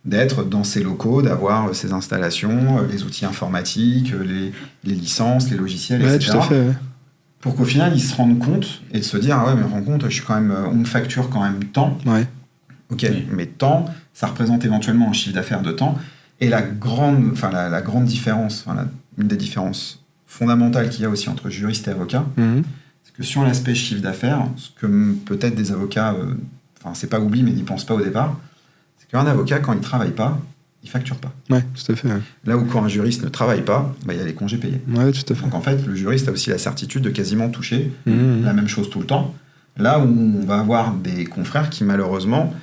d'être dans ces locaux, d'avoir ces installations, les outils informatiques, les licences, les logiciels, etc. Tout à fait, pour qu'au final, ils se rendent compte et de se dire, mais rends compte, on me facture quand même tant. Ok, mais tant, ça représente éventuellement un chiffre d'affaires de temps. Et la grande différence, une des différences fondamentales qu'il y a aussi entre juristes et avocats, c'est que sur l'aspect chiffre d'affaires, ce que peut-être des avocats, c'est pas oubli, mais n'y pensent pas au départ, c'est qu'un avocat, quand il travaille pas, il facture pas. Ouais, tout à fait. Ouais. Là où quand un juriste ne travaille pas, il y a les congés payés. Ouais, tout à fait. Donc en fait, le juriste a aussi la certitude de quasiment toucher la même chose tout le temps. Là où on va avoir des confrères qui malheureusement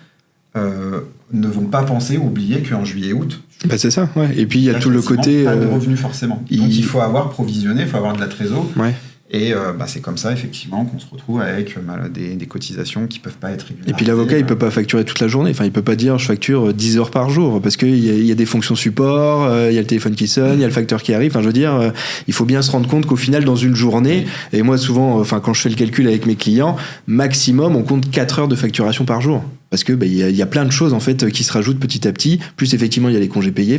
ne vont pas penser ou oublier qu'en juillet-août... c'est ça, ouais. Et puis il y a tout le côté... Pas de revenus forcément. Donc il faut avoir provisionné, il faut avoir de la trésor. Ouais. Et c'est comme ça, effectivement, qu'on se retrouve avec des cotisations qui ne peuvent pas être régularisées. Et puis l'avocat, il ne peut pas facturer toute la journée. Enfin, il ne peut pas dire je facture 10 heures par jour, parce qu'il y a des fonctions support, il y a le téléphone qui sonne, il y a le facteur qui arrive. Enfin, je veux dire, il faut bien se rendre compte qu'au final, dans une journée, et moi souvent, quand je fais le calcul avec mes clients, maximum, on compte 4 heures de facturation par jour. Parce que y a plein de choses en fait qui se rajoutent petit à petit. Plus effectivement il y a les congés payés.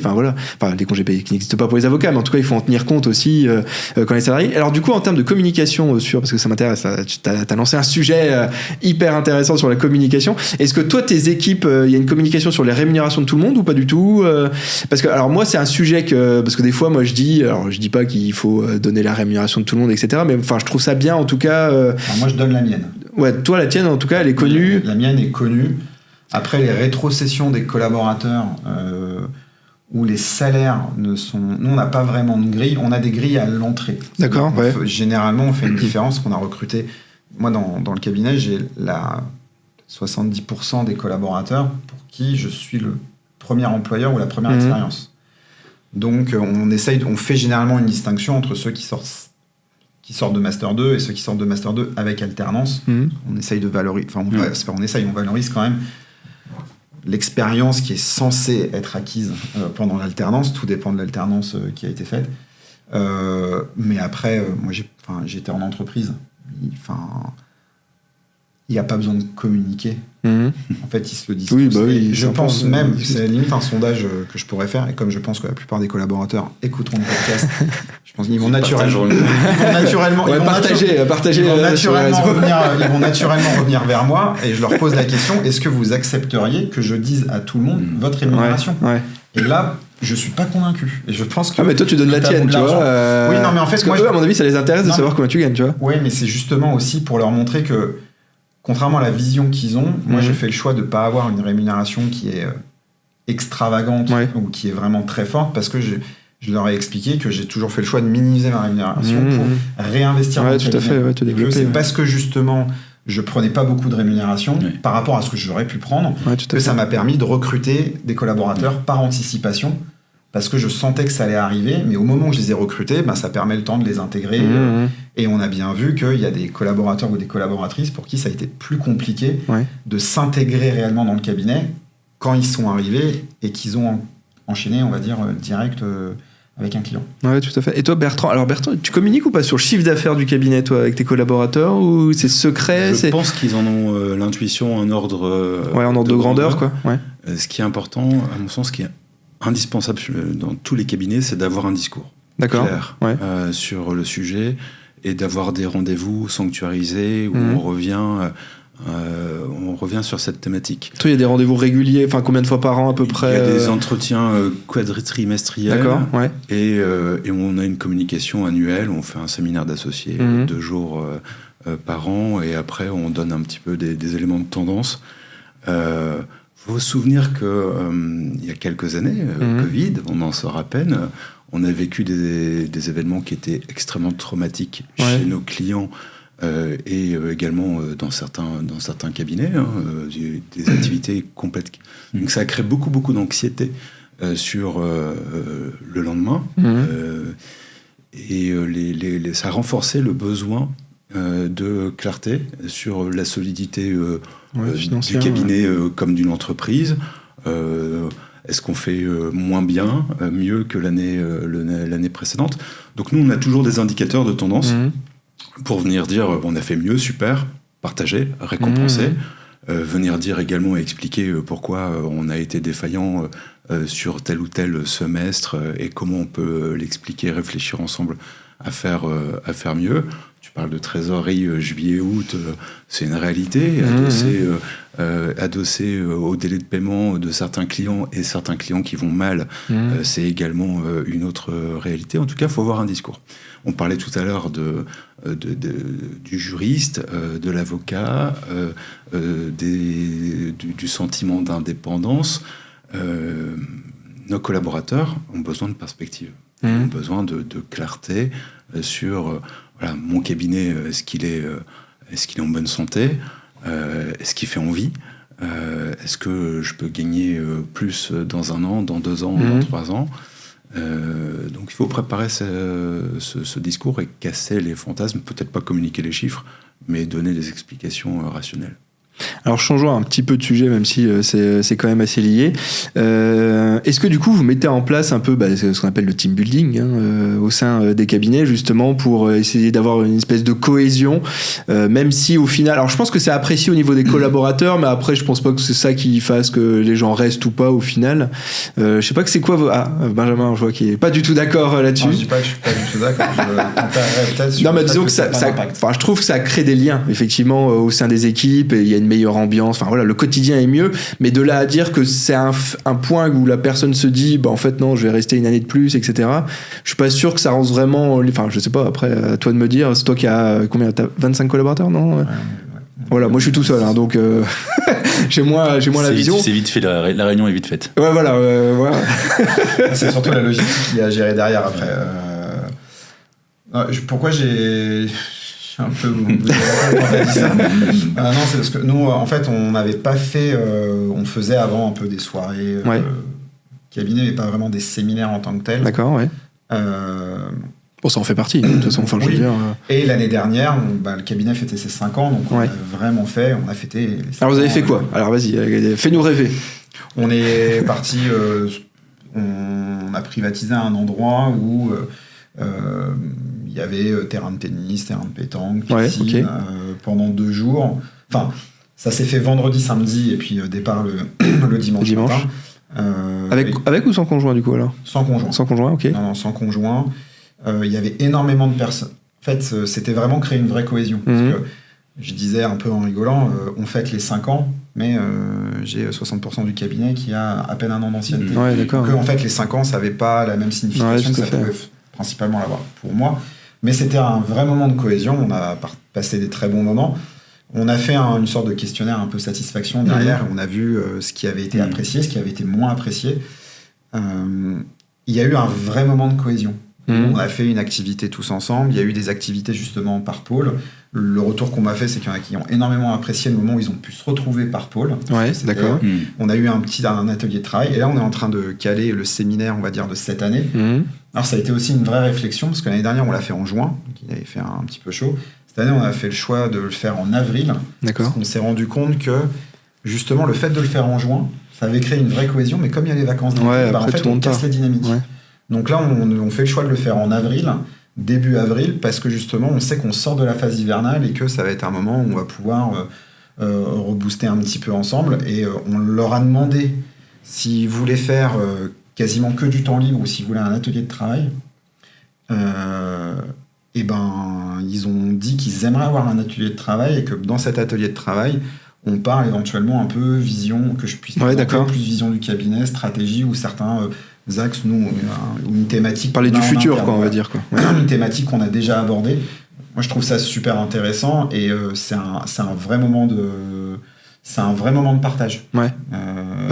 Les congés payés qui n'existent pas pour les avocats, mais en tout cas il faut en tenir compte aussi quand les salariés. Alors du coup en termes de communication parce que ça m'intéresse, t'as lancé un sujet hyper intéressant sur la communication. Est-ce que toi tes équipes, il y a une communication sur les rémunérations de tout le monde ou pas du tout Parce que alors moi c'est un sujet parce que des fois moi je dis pas qu'il faut donner la rémunération de tout le monde, etc. Mais je trouve ça bien en tout cas. Moi je donne la mienne. Ouais, toi la tienne en tout cas elle est connue. La mienne est connue. Après les rétrocessions des collaborateurs où les salaires ne sont... Nous, on n'a pas vraiment de grille. On a des grilles à l'entrée. D'accord, généralement, on fait une différence qu'on a recruté. Moi, dans le cabinet, j'ai 70% des collaborateurs pour qui je suis le premier employeur ou la première expérience. Donc, on fait généralement une distinction entre ceux qui qui sortent de Master 2 et ceux qui sortent de Master 2 avec alternance. On essaye de valoriser, enfin c'est pas on essaye, on valorise quand même l'expérience qui est censée être acquise pendant l'alternance. Tout dépend de l'alternance qui a été faite. Mais après, moi j'étais en entreprise. Il n'y a pas besoin de communiquer. En fait, ils se le disent tous. Je pense même, c'est limite un sondage que je pourrais faire, et comme je pense que la plupart des collaborateurs écouteront le podcast, je pense qu'ils vont naturellement revenir vers moi, et je leur pose la question, est-ce que vous accepteriez que je dise à tout le monde votre rémunération ? Et là, je suis pas convaincu. Et je pense que. Ah, mais toi, tu donnes la tienne, tu vois. Oui, non, mais en fait, parce que eux, à mon avis, ça les intéresse de savoir combien tu gagnes, tu vois. Oui, mais c'est justement aussi pour leur montrer que, contrairement à la vision qu'ils ont, moi, je fais le choix de pas avoir une rémunération qui est extravagante ou qui est vraiment très forte, parce que je leur ai expliqué que j'ai toujours fait le choix de minimiser ma rémunération pour réinvestir dans le cabinet. Tout à fait, te développer. C'est parce que justement, je prenais pas beaucoup de rémunération par rapport à ce que j'aurais pu prendre, que ça m'a permis de recruter des collaborateurs par anticipation, parce que je sentais que ça allait arriver, mais au moment où je les ai recrutés, ça permet le temps de les intégrer. Et on a bien vu qu'il y a des collaborateurs ou des collaboratrices pour qui ça a été plus compliqué de s'intégrer réellement dans le cabinet quand ils sont arrivés et qu'ils ont enchaîné, on va dire, direct avec un client. Ouais, tout à fait. Et toi, Bertrand, tu communiques ou pas sur le chiffre d'affaires du cabinet, toi, avec tes collaborateurs, ou c'est secret ? Je pense qu'ils en ont l'intuition, un ordre... en ordre de grandeur, quoi. Ce qui est important, à mon sens, ce qui est indispensable dans tous les cabinets, c'est d'avoir un discours clair sur le sujet, et d'avoir des rendez-vous sanctuarisés où on revient sur cette thématique. Toi, il y a des rendez-vous réguliers, enfin combien de fois par an à peu près ? Il y a des entretiens quadritrimestriels. D'accord, et on a une communication annuelle, on fait un séminaire d'associés 2 jours par an, et après on donne un petit peu des éléments de tendance. Faut se souvenir que il y a quelques années, Covid, on en sort à peine, on a vécu des événements qui étaient extrêmement traumatiques chez nos clients, et également dans certains cabinets, des activités complètes. Donc ça a créé beaucoup d'anxiété sur le lendemain, et ça a renforcé le besoin de clarté sur la solidité du cabinet comme d'une entreprise. Est-ce qu'on fait moins bien, mieux que l'année précédente ? Donc nous, on a toujours des indicateurs de tendance pour venir dire on a fait mieux, super, partager, récompenser, venir dire également et expliquer pourquoi on a été défaillant sur tel ou tel semestre, et comment on peut l'expliquer, réfléchir ensemble à faire mieux. Tu parles de trésorerie juillet-août, c'est une réalité adossée au délai de paiement de certains clients, et certains clients qui vont mal, c'est également une autre réalité. En tout cas, il faut avoir un discours. On parlait tout à l'heure du juriste, de l'avocat, du sentiment d'indépendance. Nos collaborateurs ont besoin de perspective, ont besoin de clarté sur mon cabinet, est-ce qu'il est en bonne santé, est-ce qu'il fait envie, est-ce que je peux gagner plus dans 1 an, dans 2 ans, dans 3 ans. Donc il faut préparer ce discours et casser les fantasmes, peut-être pas communiquer les chiffres, mais donner des explications rationnelles. Alors changeons un petit peu de sujet, même si c'est quand même assez lié. Est-ce que du coup vous mettez en place un peu ce qu'on appelle le team building au sein des cabinets, justement pour essayer d'avoir une espèce de cohésion, même si au final, alors je pense que c'est apprécié au niveau des collaborateurs, mais après je pense pas que c'est ça qui fasse que les gens restent ou pas au final. Je sais pas que c'est quoi Benjamin, je vois qu'il est pas du tout d'accord là-dessus. Non, je dis pas que je suis pas du tout d'accord. Non, mais disons que je trouve que ça crée des liens effectivement au sein des équipes, et il y a une meilleure ambiance, le quotidien est mieux, mais de là à dire que c'est un point où la personne se dit en fait non, je vais rester une année de plus, etc. Je suis pas sûr que ça rende vraiment, je sais pas, après à toi de me dire. C'est toi qui as combien, t'as 25 collaborateurs, non? Voilà, moi je suis tout seul, donc j'ai moins la vision. C'est vite fait, la réunion est vite faite. Ouais, voilà. C'est surtout la logistique qu'il y a à gérer derrière après. Pourquoi j'ai un peu ça. Non, c'est parce que nous, en fait, on n'avait pas fait. On faisait avant un peu des soirées cabinet, mais pas vraiment des séminaires en tant que tels. D'accord, ouais. Bon, ça en fait partie, de toute façon. Enfin, je veux Oui. dire. Et l'année dernière, le cabinet fêtait ses 5 ans, donc on a vraiment on a fêté les 5 Alors, vous avez ans, fait quoi? Alors, vas-y, fais-nous rêver. On est parti, on a privatisé un endroit où il y avait terrain de tennis, terrain de pétanque, piscine, pendant 2 jours. Enfin, ça s'est fait vendredi, samedi, et puis départ le dimanche. Matin. Avec ou sans conjoint, du coup, alors? Sans conjoint. Sans conjoint, ok. Non, sans conjoint. Il y avait énormément de personnes. En fait, c'était vraiment créer une vraie cohésion. Parce que je disais un peu en rigolant, on fête les 5 ans, mais j'ai 60% du cabinet qui a à peine un an d'ancienneté. Ouais, d'accord. Donc, en fait, les 5 ans, ça n'avait pas la même signification que ça pouvait principalement l'avoir pour moi. Mais c'était un vrai moment de cohésion. On a passé des très bons moments. On a fait une sorte de questionnaire un peu satisfaction derrière. On a vu ce qui avait été apprécié, ce qui avait été moins apprécié. Il y a eu un vrai moment de cohésion. On a fait une activité tous ensemble. Il y a eu des activités justement par pôle. Le retour qu'on m'a fait, c'est qu'il y en a qui ont énormément apprécié le moment où ils ont pu se retrouver par pôle. Ouais, d'accord. On a eu un atelier de travail. Et là, on est en train de caler le séminaire, on va dire, de cette année. Alors, ça a été aussi une vraie réflexion, parce que l'année dernière, on l'a fait en juin. Donc, il avait fait un petit peu chaud. Cette année, on a fait le choix de le faire en avril. D'accord. Parce qu'on s'est rendu compte que, justement, le fait de le faire en juin, ça avait créé une vraie cohésion. Mais comme il y a les vacances d'été, en fait, on casse les dynamiques. Ouais. Donc là, on fait le choix de le faire en avril, début avril, parce que justement, on sait qu'on sort de la phase hivernale et que ça va être un moment où on va pouvoir rebooster un petit peu ensemble. Et on leur a demandé s'ils voulaient faire quasiment que du temps libre ou s'ils voulaient un atelier de travail. Et ils ont dit qu'ils aimeraient avoir un atelier de travail et que dans cet atelier de travail, on parle éventuellement un peu vision, que je puisse présenter plus vision du cabinet, stratégie ou certains axes, nous, une thématique. Parler du futur, on va dire. Une thématique qu'on a déjà abordée. Moi, je trouve ça super intéressant et c'est un vrai moment de partage. Ouais.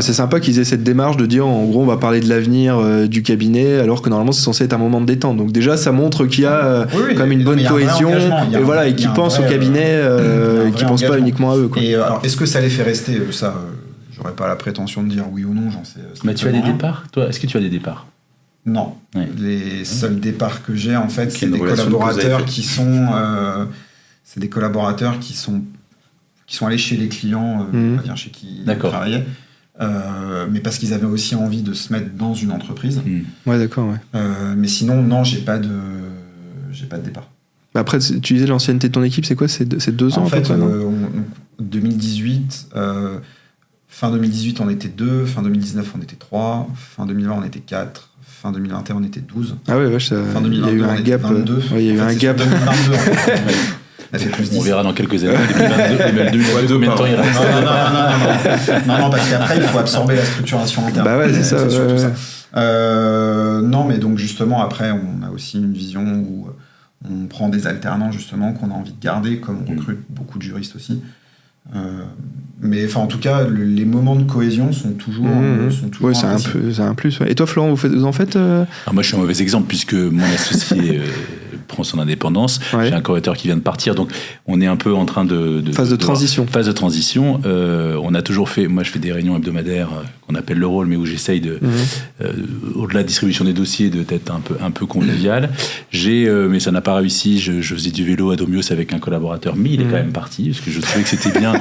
C'est sympa qu'ils aient cette démarche de dire, en gros, on va parler de l'avenir du cabinet, alors que normalement, c'est censé être un moment de détente. Donc déjà, ça montre qu'il y a comme une bonne cohésion, et qu'ils pensent au cabinet, qui ne pensent pas uniquement à eux. Quoi. Et alors, est-ce que ça les fait rester ça j'aurais pas la prétention de dire oui ou non, j'en sais. Mais tu as des départs, toi? Est-ce que tu as des départs? Non. Ouais. Les seuls départs que j'ai, en fait, c'est des collaborateurs qui sont, qui sont allés chez les clients, on va dire chez qui ils travaillaient, mais parce qu'ils avaient aussi envie de se mettre dans une entreprise. Ouais, d'accord. Ouais. Mais sinon, non, j'ai pas de départ. Après, tu disais l'ancienneté de ton équipe, c'est quoi? C'est 2 ans en fait, peu près, 2018, fin 2018, on était 2, fin 2019, on était 3, fin 2020, on était 4, fin 2021, on était 12. Ah ouais, vache, fin 2022, il y a eu un gap. 22. Il y a eu un gap. 2022, en fait. On verra dans quelques années. 2022, combien de temps il reste? Non, parce qu'après, il faut absorber la structuration interne. Bah ouais, c'est ça. Surtout ça. Non, mais donc justement, après, on a aussi une vision où on prend des alternants, justement, qu'on a envie de garder, comme on recrute beaucoup de juristes aussi. Mais en tout cas, les moments de cohésion sont toujours. Oui, c'est un plus. Ouais. Et toi, Florent, vous en faites Moi, je suis un mauvais exemple puisque mon associé prend son indépendance. J'ai un collaborateur qui vient de partir, donc on est un peu en train de phase de transition. Phase de transition. On a toujours fait. Moi, je fais des réunions hebdomadaires qu'on appelle le rôle, mais où j'essaye de, au-delà de la distribution des dossiers, d'être un peu convivial. Mais ça n'a pas réussi. Je faisais du vélo à Domios avec un collaborateur, mais il est quand même parti parce que je trouvais que c'était bien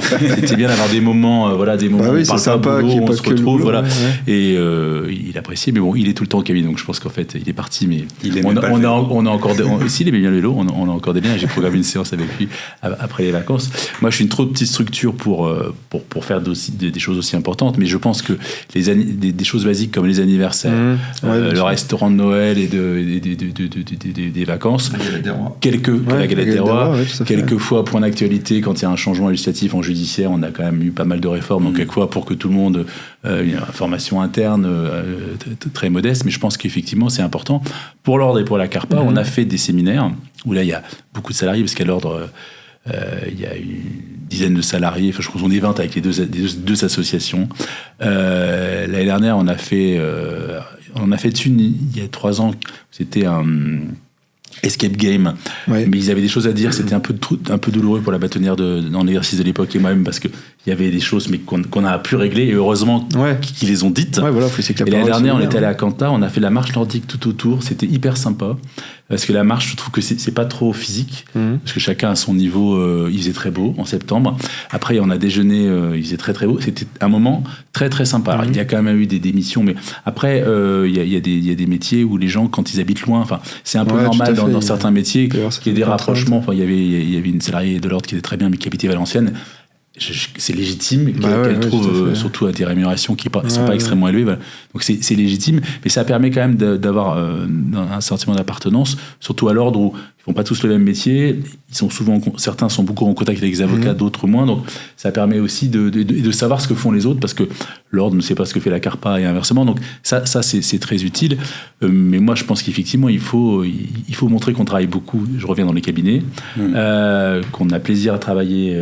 d'avoir des moments, des moments où on parle pas boulot, on se retrouve, voilà. Et il appréciait, mais bon, il est tout le temps au cabinet, donc je pense qu'en fait, il est parti, mais on a encore s'il aimait bien le vélo, on a encore des liens. J'ai programmé une séance avec lui après les vacances. Moi, je suis une trop petite structure pour faire des choses aussi importantes, mais je pense que des choses basiques comme les anniversaires, le restaurant de Noël et des vacances, la galette des rois, quelquefois point d'actualité quand il y a un changement législatif en judiciaire, on a quand même eu pas mal de réformes, donc quelquefois pour que tout le monde une information interne très modeste, mais je pense qu'effectivement c'est important. Pour l'ordre et pour la CARPA, on a fait des séminaires où là il y a beaucoup de salariés, parce qu'à l'ordre il y a une dizaine de salariés, je pense qu'on est 20 avec les deux associations. L'année dernière, on a fait une il y a 3 ans, c'était un escape game, mais ils avaient des choses à dire. C'était un peu douloureux pour la bâtonnière dans l'exercice de l'époque et moi-même, parce que il y avait des choses mais qu'on a pu régler, et heureusement qu'ils les ont dites. Et l'année dernière, on était allé à Cantat, on a fait la marche nordique tout autour, c'était hyper sympa. Parce que la marche, je trouve que c'est pas trop physique, parce que chacun a son niveau. Il faisait très beau en septembre. Après, on a déjeuné, il faisait très très beau. C'était un moment très très sympa. Alors, il y a quand même eu des démissions, mais après, il y a des métiers où les gens, quand ils habitent loin, enfin, c'est un peu normal dans certains métiers qu'il y ait des rapprochements. Enfin, il y avait une salariée de l'ordre qui était très bien, mais qui habitait Valenciennes. C'est légitime qu'elle trouve surtout à des rémunérations qui ne sont pas extrêmement élevées. Voilà. Donc c'est légitime, mais ça permet quand même d'avoir un sentiment d'appartenance, surtout à l'ordre où ils font pas tous le même métier. Ils sont souvent, certains sont beaucoup en contact avec les avocats, d'autres moins. Donc ça permet aussi de savoir ce que font les autres, parce que l'ordre ne sait pas ce que fait la CARPA et inversement. Donc ça c'est très utile. Mais moi je pense qu'effectivement il faut montrer qu'on travaille beaucoup. Je reviens dans les cabinets, qu'on a plaisir à travailler.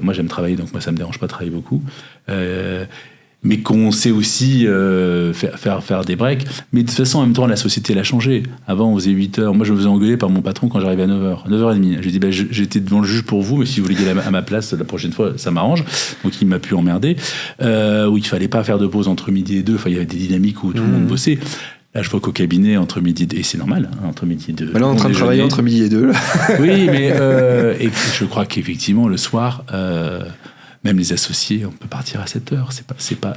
Moi j'aime travailler, donc moi ça me dérange pas de travailler beaucoup. Mais qu'on sait aussi faire des breaks. Mais de toute façon, en même temps, la société, elle a changé. Avant, on faisait 8 heures. Moi, je me faisais engueuler par mon patron quand j'arrivais à 9h, 9h30. Je lui ai dit, j'étais devant le juge pour vous, mais si vous voulez y aller à ma place, la prochaine fois, ça m'arrange. Donc, il m'a pu emmerder. Où il fallait pas faire de pause entre midi et 2. Enfin, il y avait des dynamiques où tout le monde bossait. Là, je vois qu'au cabinet, entre midi et 2, et c'est normal, hein, entre midi et 2. Là, on est en train de travailler entre midi et 2. Là. Oui, mais et je crois qu'effectivement, le soir... même les associés, on peut partir à 7h,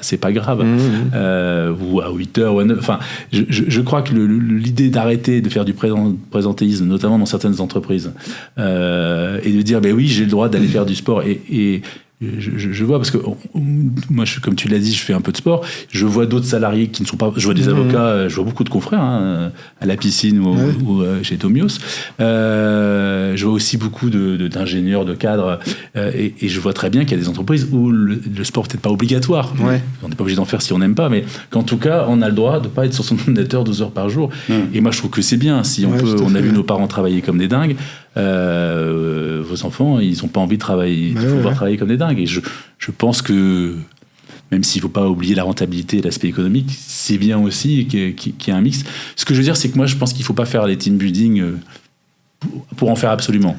c'est pas grave. Ou à 8h, ou à 9h. Enfin, je crois que l'idée d'arrêter de faire du présentéisme, notamment dans certaines entreprises, et de dire, ben oui, j'ai le droit d'aller faire du sport, et je vois, parce que moi, comme tu l'as dit, je fais un peu de sport. Je vois d'autres salariés qui ne sont pas. Je vois des avocats, je vois beaucoup de confrères à la piscine ou chez Tomios. Je vois aussi beaucoup d'ingénieurs, de cadres, et je vois très bien qu'il y a des entreprises où le sport peut-être pas obligatoire. On n'est pas obligé d'en faire si on n'aime pas, mais qu'en tout cas, on a le droit de pas être sur son ordinateur 12 heures par jour. Et moi, je trouve que c'est bien. Si on a vu nos parents travailler comme des dingues. Vos enfants, ils n'ont pas envie de travailler, pouvoir travailler comme des dingues. Et je pense que, même s'il ne faut pas oublier la rentabilité et l'aspect économique, c'est bien aussi qu'il y ait un mix. Ce que je veux dire, c'est que moi, je pense qu'il ne faut pas faire les team building pour en faire absolument.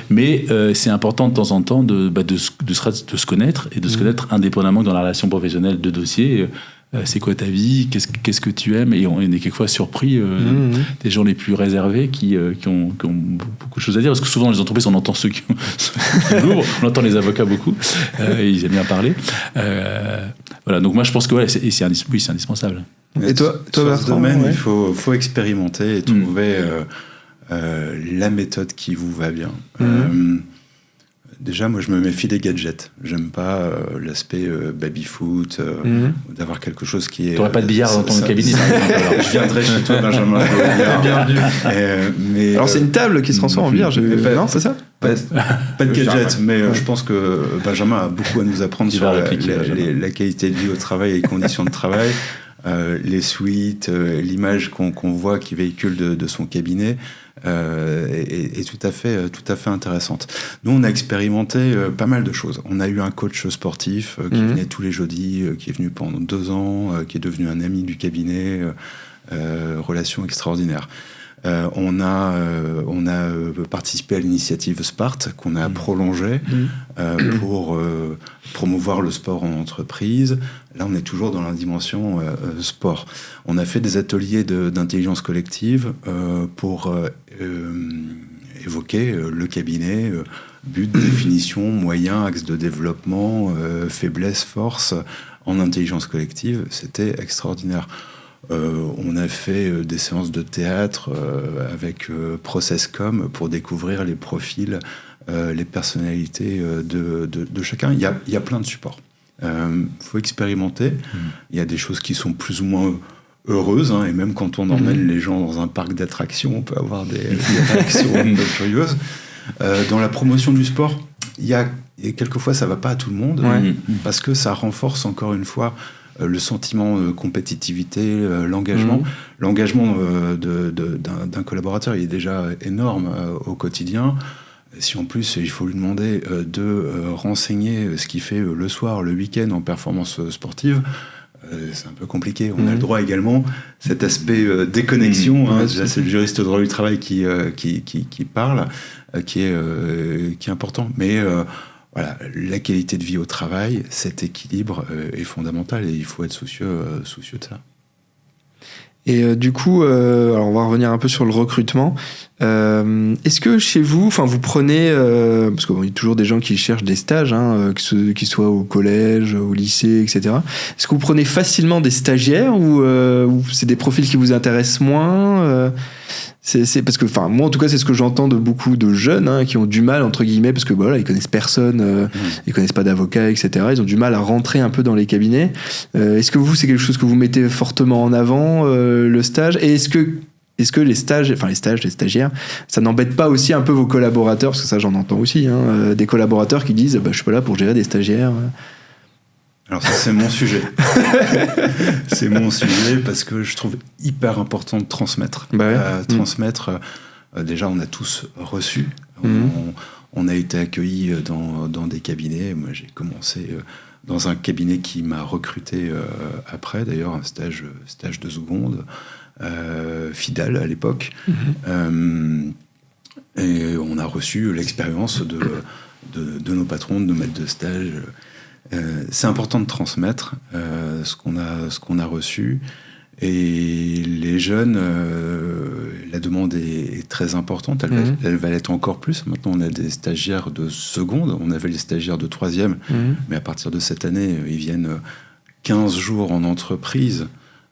Mais c'est important de temps en temps de se connaître, et de se connaître indépendamment dans la relation professionnelle de dossier. C'est quoi ta vie, qu'est-ce que tu aimes, et on est quelquefois surpris des gens les plus réservés qui ont beaucoup de choses à dire, parce que souvent dans les entreprises on entend ceux qui l'ouvrent, on entend les avocats beaucoup, ils aiment bien parler, voilà. Donc moi je pense que c'est indispensable. Et toi dans ce domaine, il faut expérimenter et trouver la méthode qui vous va bien. Déjà, moi, je me méfie des gadgets. J'aime pas l'aspect baby-foot, d'avoir quelque chose qui est... T'aurais pas de billard dans ton cabinet, par exemple, alors. Je viendrai chez toi, Benjamin. Bienvenue. Alors, c'est une table qui se transforme en billard. Non, c'est ça? Pas de gadgets, mais je pense que Benjamin a beaucoup à nous apprendre sur la qualité de vie au travail et les conditions de travail, les suites, l'image qu'on voit qui véhicule de son cabinet. Est tout à fait intéressante. Nous, on a expérimenté pas mal de choses. On a eu un coach sportif qui venait tous les jeudis, qui est venu pendant 2 ans, qui est devenu un ami du cabinet, relation extraordinaire. On a participé à l'initiative Sparte qu'on a prolongée pour promouvoir le sport en entreprise. Là, on est toujours dans la dimension sport. On a fait des ateliers d'intelligence collective pour évoquer le cabinet, but, définition, moyens, axe de développement, faiblesse, force en intelligence collective. C'était extraordinaire. On a fait des séances de théâtre avec ProcessCom pour découvrir les profils, les personnalités de chacun. Il y a plein de supports. Faut expérimenter. Il y a des choses qui sont plus ou moins heureuses, et même quand on emmène les gens dans un parc d'attractions, on peut avoir des réactions un peu curieuses. Dans la promotion du sport, et quelquefois ça va pas à tout le monde, parce que ça renforce encore une fois le sentiment de compétitivité, l'engagement. L'engagement d'un collaborateur, il est déjà énorme au quotidien. Si en plus il faut lui demander de renseigner ce qu'il fait le soir, le week-end en performance sportive, c'est un peu compliqué. On a le droit également, cet aspect déconnexion, déjà c'est le juriste de droit du travail qui parle, qui est important. Mais voilà, la qualité de vie au travail, cet équilibre est fondamental, et il faut être soucieux de ça. Et du coup, alors on va revenir un peu sur le recrutement. Est-ce que chez vous, enfin vous prenez, parce qu'il y a toujours des gens qui cherchent des stages, qu'ils soient au collège, au lycée, etc. Est-ce que vous prenez facilement des stagiaires ou c'est des profils qui vous intéressent moins c'est parce que, enfin, moi en tout cas, c'est ce que j'entends de beaucoup de jeunes qui ont du mal, entre guillemets, parce que voilà, ils connaissent personne, ils connaissent pas d'avocats, etc. Ils ont du mal à rentrer un peu dans les cabinets. Est-ce que vous, c'est quelque chose que vous mettez fortement en avant, le stage? Et est-ce que les stagiaires, ça n'embête pas aussi un peu vos collaborateurs? Parce que ça, j'en entends aussi, des collaborateurs qui disent je suis pas là pour gérer des stagiaires. Alors ça, c'est mon sujet. C'est mon sujet parce que je trouve hyper important de transmettre. Transmettre, déjà, on a tous reçu. On a été accueillis dans des cabinets. Moi, j'ai commencé dans un cabinet qui m'a recruté après, d'ailleurs, un stage de seconde. Fidal à l'époque. Et on a reçu l'expérience de nos patrons, de nos maîtres de stage. C'est important de transmettre ce qu'on a reçu. Et les jeunes, la demande est très importante. Elle va l'être encore plus. Maintenant, on a des stagiaires de seconde. On avait les stagiaires de troisième. Mais à partir de cette année, ils viennent 15 jours en entreprise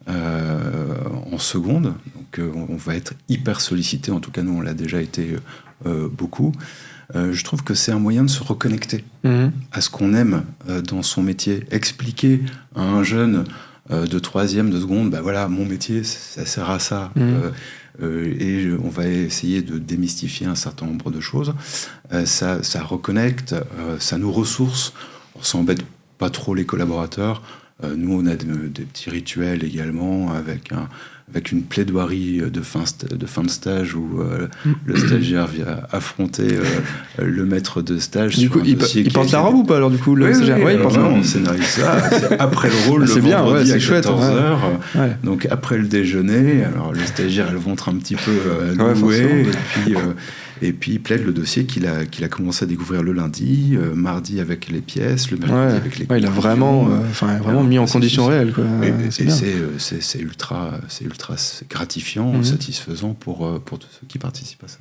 en seconde. Donc, on va être hyper sollicité. En tout cas, nous, on l'a déjà été beaucoup. Je trouve que c'est un moyen de se reconnecter à ce qu'on aime dans son métier. Expliquer à un jeune de troisième, de seconde, voilà, mon métier, ça sert à ça. Et on va essayer de démystifier un certain nombre de choses. Ça reconnecte, ça nous ressource. On s'embête pas trop les collaborateurs. Nous, on a des petits rituels également avec une plaidoirie de fin de stage où le stagiaire vient affronter le maître de stage. Du coup, il porte la robe ou pas alors du coup le stagiaire? Oui, il porte la robe. On scénarise ça. C'est après le rôle, le vendredi à 14h. Ouais. Donc après le déjeuner, alors le stagiaire, elle montre un petit peu loué. Et puis il plaide le dossier qu'il a commencé à découvrir le lundi, mardi avec les pièces, le mercredi avec les il a vraiment mis en conditions réelles. C'est ultra gratifiant, satisfaisant pour tous ceux qui participent à ça.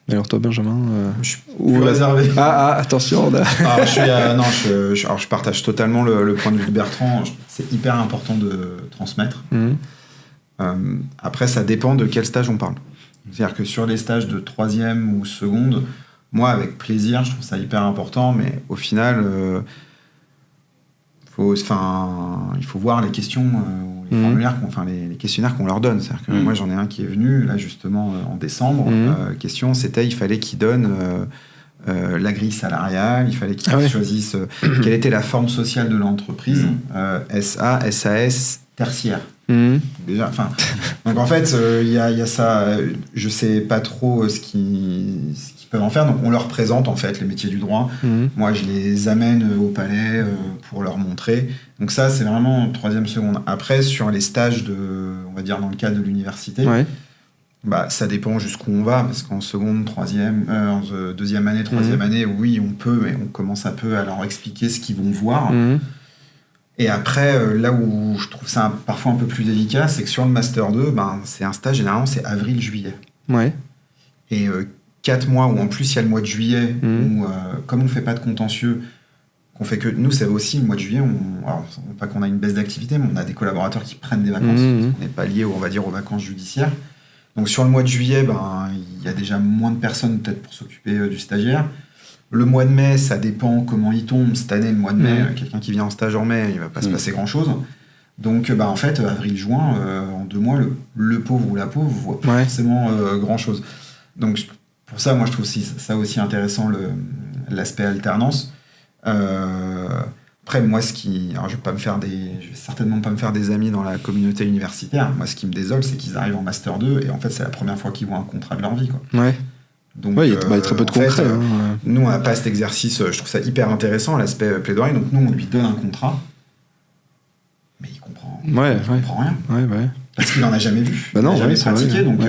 Alors toi, Benjamin, je suis plus réservé. Attention. Je partage totalement le point de vue de Bertrand. C'est hyper important de transmettre. Après, ça dépend de quel stage on parle. C'est-à-dire que sur les stages de troisième ou seconde, moi, avec plaisir, je trouve ça hyper important, mais au final, il faut voir les questions, les formulaires, les questionnaires qu'on leur donne. C'est-à-dire que moi, j'en ai un qui est venu, là, justement, en décembre. Question, c'était, il fallait qu'ils donnent la grille salariale, il fallait qu'ils choisissent quelle était la forme sociale de l'entreprise, SA, SAS, tertiaire. Déjà, donc en fait, il y a ça. Je sais pas trop ce qu'ils peuvent en faire. Donc on leur présente en fait les métiers du droit. Moi, je les amène au palais pour leur montrer. Donc ça, c'est vraiment troisième seconde. Après, sur les stages on va dire dans le cadre de l'université, ça dépend jusqu'où on va, parce qu'en seconde, troisième, deuxième année, troisième année, oui, on peut, mais on commence un peu à leur expliquer ce qu'ils vont voir. Et après, là où je trouve ça parfois un peu plus délicat, c'est que sur le Master 2, c'est un stage, généralement, c'est avril-juillet. Ouais. Et 4 mois, où en plus, il y a le mois de juillet, où, comme on ne fait pas de contentieux, qu'on fait que... Nous, c'est aussi le mois de juillet, alors, pas qu'on a une baisse d'activité, mais on a des collaborateurs qui prennent des vacances. On n'est pas lié, on va dire, aux vacances judiciaires. Donc, sur le mois de juillet, il y a déjà moins de personnes, peut-être, pour s'occuper du stagiaire. Le mois de mai, ça dépend comment il tombe. Cette année, le mois de mai, quelqu'un qui vient en stage en mai, il va pas se passer grand-chose. Donc, en fait, avril-juin, en 2 mois, le pauvre ou la pauvre voit pas forcément grand-chose. Donc, pour ça, moi, je trouve ça aussi intéressant, l'aspect alternance. Après, moi, alors, je vais certainement pas me faire des amis dans la communauté universitaire. Moi, ce qui me désole, c'est qu'ils arrivent en Master 2 et en fait, c'est la première fois qu'ils voient un contrat de leur vie, quoi. Ouais. Donc, il y a très peu de concret. Nous, on n'a pas cet exercice, je trouve ça hyper intéressant, l'aspect plaidoirie. Donc, nous, on lui donne un contrat, mais il comprend rien. Parce qu'il n'en a jamais vu. Il n'a jamais pratiqué, donc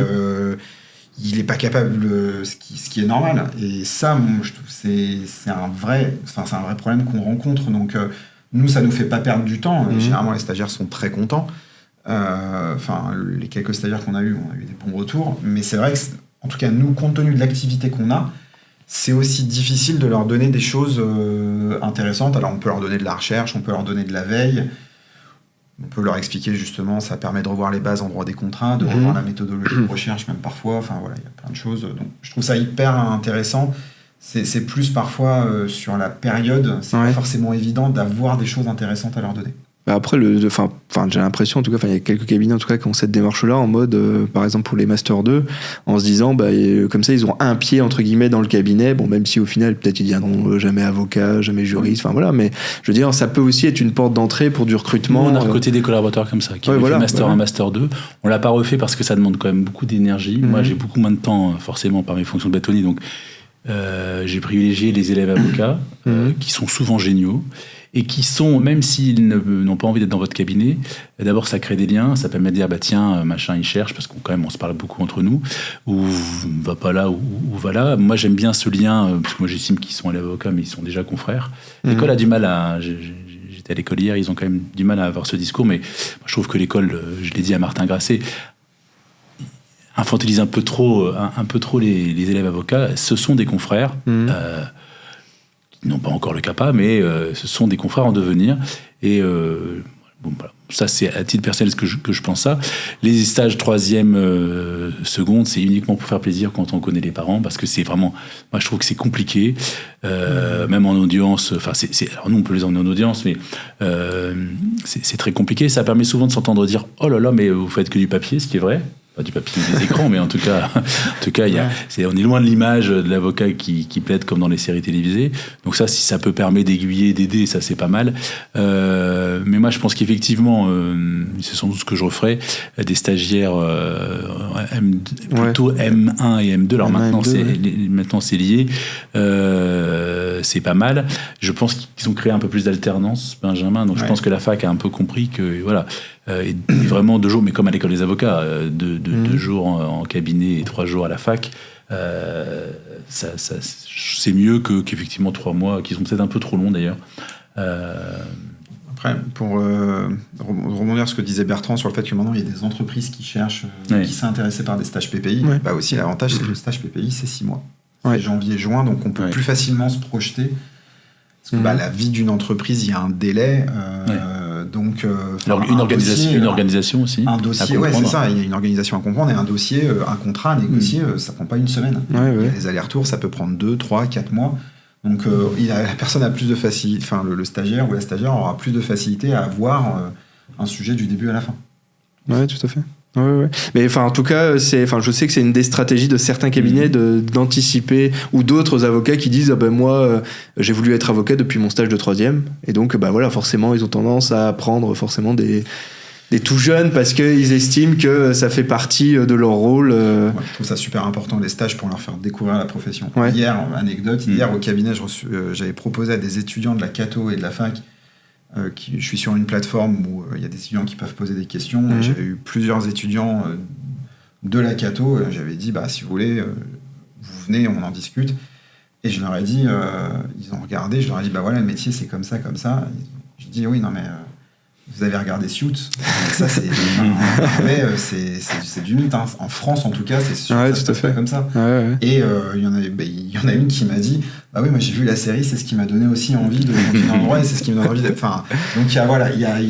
il n'est pas capable, ce qui est normal. Et ça, moi, je trouve c'est un vrai problème qu'on rencontre. Donc, nous, ça ne nous fait pas perdre du temps. Généralement, les stagiaires sont très contents. Enfin, les quelques stagiaires qu'on a eu, on a eu des bons retours. Mais c'est vrai que, en tout cas, nous, compte tenu de l'activité qu'on a, c'est aussi difficile de leur donner des choses intéressantes. Alors, on peut leur donner de la recherche, on peut leur donner de la veille. On peut leur expliquer justement, ça permet de revoir les bases en droit des contrats, de revoir la méthodologie de recherche même parfois. Enfin voilà, il y a plein de choses. Donc, je trouve ça hyper intéressant. C'est plus parfois sur la période, c'est pas forcément évident d'avoir des choses intéressantes à leur donner. Après, j'ai l'impression, en tout cas, il y a quelques cabinets en tout cas qui ont cette démarche-là en mode, par exemple pour les Master 2, en se disant, comme ça, ils ont un pied entre guillemets dans le cabinet. Bon, même si au final, peut-être ils deviendront jamais avocat, jamais juriste. Enfin voilà, mais je veux dire, ça peut aussi être une porte d'entrée pour du recrutement. On a recruté des collaborateurs comme ça, qui avaient fait Master 1, Master 2. On l'a pas refait parce que ça demande quand même beaucoup d'énergie. Moi, j'ai beaucoup moins de temps, forcément, par mes fonctions de bâtonnier, donc j'ai privilégié les élèves avocats, qui sont souvent géniaux. Et qui sont, même s'ils n'ont pas envie d'être dans votre cabinet, d'abord ça crée des liens, ça permet de dire tiens, machin il cherche, parce qu'on quand même on se parle beaucoup entre nous, ou va pas là, ou va là. Moi j'aime bien ce lien, parce que moi j'estime qu'ils sont allés avocats, mais ils sont déjà confrères. L'école a du mal à... J'étais à l'école hier, ils ont quand même du mal à avoir ce discours, mais moi, je trouve que l'école, je l'ai dit à Martin Grasset, infantilise un peu trop les élèves avocats. Ce sont des confrères. Ils n'ont pas encore le CAPA, mais ce sont des confrères en devenir. Et voilà. Ça, c'est à titre personnel que je pense ça. Les stages 3e, seconde, c'est uniquement pour faire plaisir quand on connaît les parents, parce que c'est vraiment... Moi, je trouve que c'est compliqué, même en audience. Enfin, alors nous, on peut les emmener en audience, mais c'est très compliqué. Ça permet souvent de s'entendre dire « Oh là là, mais vous faites que du papier », ce qui est vrai. Pas du papier des écrans, mais en tout cas, on est loin de l'image de l'avocat qui plaide comme dans les séries télévisées. Donc ça, si ça peut permettre d'aiguiller, d'aider, ça c'est pas mal. Mais moi, je pense qu'effectivement, c'est sans doute ce que je referais, des stagiaires plutôt M1 et M2. Alors maintenant, c'est lié. C'est pas mal. Je pense qu'ils ont créé un peu plus d'alternance, Benjamin. Donc je pense que la fac a un peu compris que voilà. Et vraiment 2 jours, mais comme à l'école des avocats, 2 jours en cabinet et 3 jours à la fac, c'est mieux qu'effectivement 3 mois, qui sont peut-être un peu trop longs d'ailleurs. Après, pour rebondir sur ce que disait Bertrand sur le fait que maintenant il y a des entreprises qui cherchent, qui sont intéressées par des stages PPI, aussi l'avantage c'est que le stage PPI c'est 6 mois. C'est janvier-juin, donc on peut plus facilement se projeter. Parce que la vie d'une entreprise, il y a un délai. Donc, une organisation aussi. Un dossier, c'est ça. Il y a une organisation à comprendre et un dossier, un contrat à négocier, ça prend pas une semaine. Les allers-retours, ça peut prendre 2, 3, 4 mois. Donc, la personne a plus de facilité. Enfin, le stagiaire ou la stagiaire aura plus de facilité à avoir un sujet du début à la fin. Ouais, tout à fait. Ouais. Mais en tout cas, je sais que c'est une des stratégies de certains cabinets d'anticiper, ou d'autres avocats qui disent moi j'ai voulu être avocat depuis mon stage de 3e, et donc forcément ils ont tendance à prendre forcément des tout jeunes parce qu'ils estiment que ça fait partie de leur rôle. Je trouve ça super important, les stages, pour leur faire découvrir la profession. Hier, anecdote, au cabinet, j'avais proposé à des étudiants de la Cato et de la fac. Je suis sur une plateforme où il y a des étudiants qui peuvent poser des questions. Et j'avais eu plusieurs étudiants de la Cato. J'avais dit, si vous voulez, vous venez, on en discute. Et je leur ai dit, ils ont regardé, je leur ai dit, le métier, c'est comme ça, comme ça. Je dis, oui, non, mais vous avez regardé Suits. Ça, c'est du mythe. Hein. En France, en tout cas, c'est sûr que ça se passe pas comme ça. Et il y en a une qui m'a dit, oui, moi j'ai vu la série, c'est ce qui m'a donné aussi envie de continuer en droit et c'est ce qui me donne envie d'être. Enfin, donc il y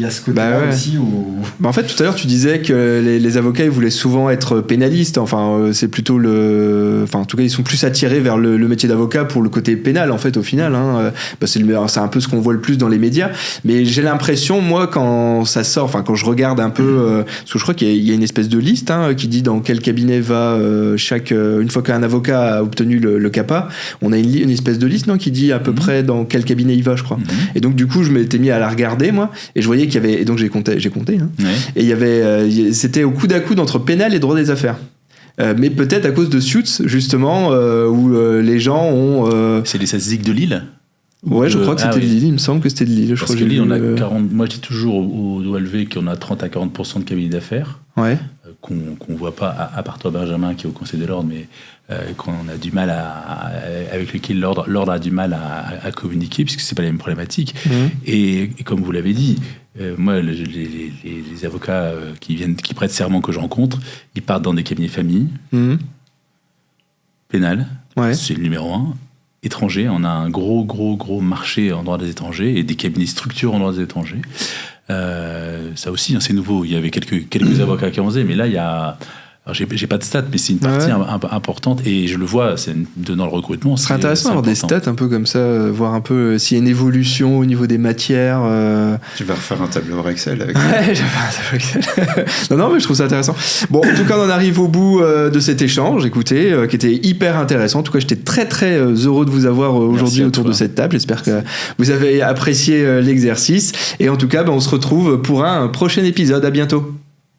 a ce côté-là aussi où. En fait, tout à l'heure, tu disais que les avocats ils voulaient souvent être pénalistes. Enfin, c'est plutôt en tout cas, ils sont plus attirés vers le métier d'avocat pour le côté pénal. En fait, au final, c'est un peu ce qu'on voit le plus dans les médias. Mais j'ai l'impression, moi, quand ça sort, quand je regarde un peu, parce que je crois qu'il y a une espèce de liste qui dit dans quel cabinet va une fois qu'un avocat a obtenu le CAPA, on a une espèce de liste qui dit à peu près dans quel cabinet il va, je crois. Et donc du coup je m'étais mis à la regarder moi et je voyais qu'il y avait, et donc j'ai compté et il y avait c'était au coude à coude entre pénal et droit des affaires. Mais peut-être à cause de Suits justement où les gens ont c'est les SASIC de Lille. Ouais, je crois que c'était de Lille, il me semble que c'était de Lille. Parce que Lille, on a 40, moi je dis toujours au OLV qu'on a 30 à 40% de cabinets d'affaires. Qu'on voit pas, à part toi Benjamin qui est au Conseil de l'Ordre, mais qu'on a du mal avec lequel l'ordre a du mal à communiquer, puisque c'est pas la même problématique. Et comme vous l'avez dit, Moi, les avocats qui prêtent serment que je rencontre, ils partent dans des cabinets famille, pénal, c'est le numéro 1. Étranger, on a un gros marché en droit des étrangers et des cabinets structures en droit des étrangers. Ça aussi, c'est nouveau. Il y avait quelques avocats qui en faisaient, mais là, il y a... Alors, j'ai pas de stats, mais c'est une partie importante et je le vois, dans le recrutement. Ce serait intéressant d'avoir des stats un peu comme ça, voir un peu s'il y a une évolution au niveau des matières. Tu vas refaire un tableau Excel avec ça. Ouais, je vais faire un tableau Excel. non, mais je trouve ça intéressant. Bon, en tout cas, on en arrive au bout de cet échange, écoutez, qui était hyper intéressant. En tout cas, j'étais très très heureux de vous avoir aujourd'hui autour de cette table. J'espère que vous avez apprécié l'exercice. Et en tout cas, on se retrouve pour un prochain épisode. À bientôt.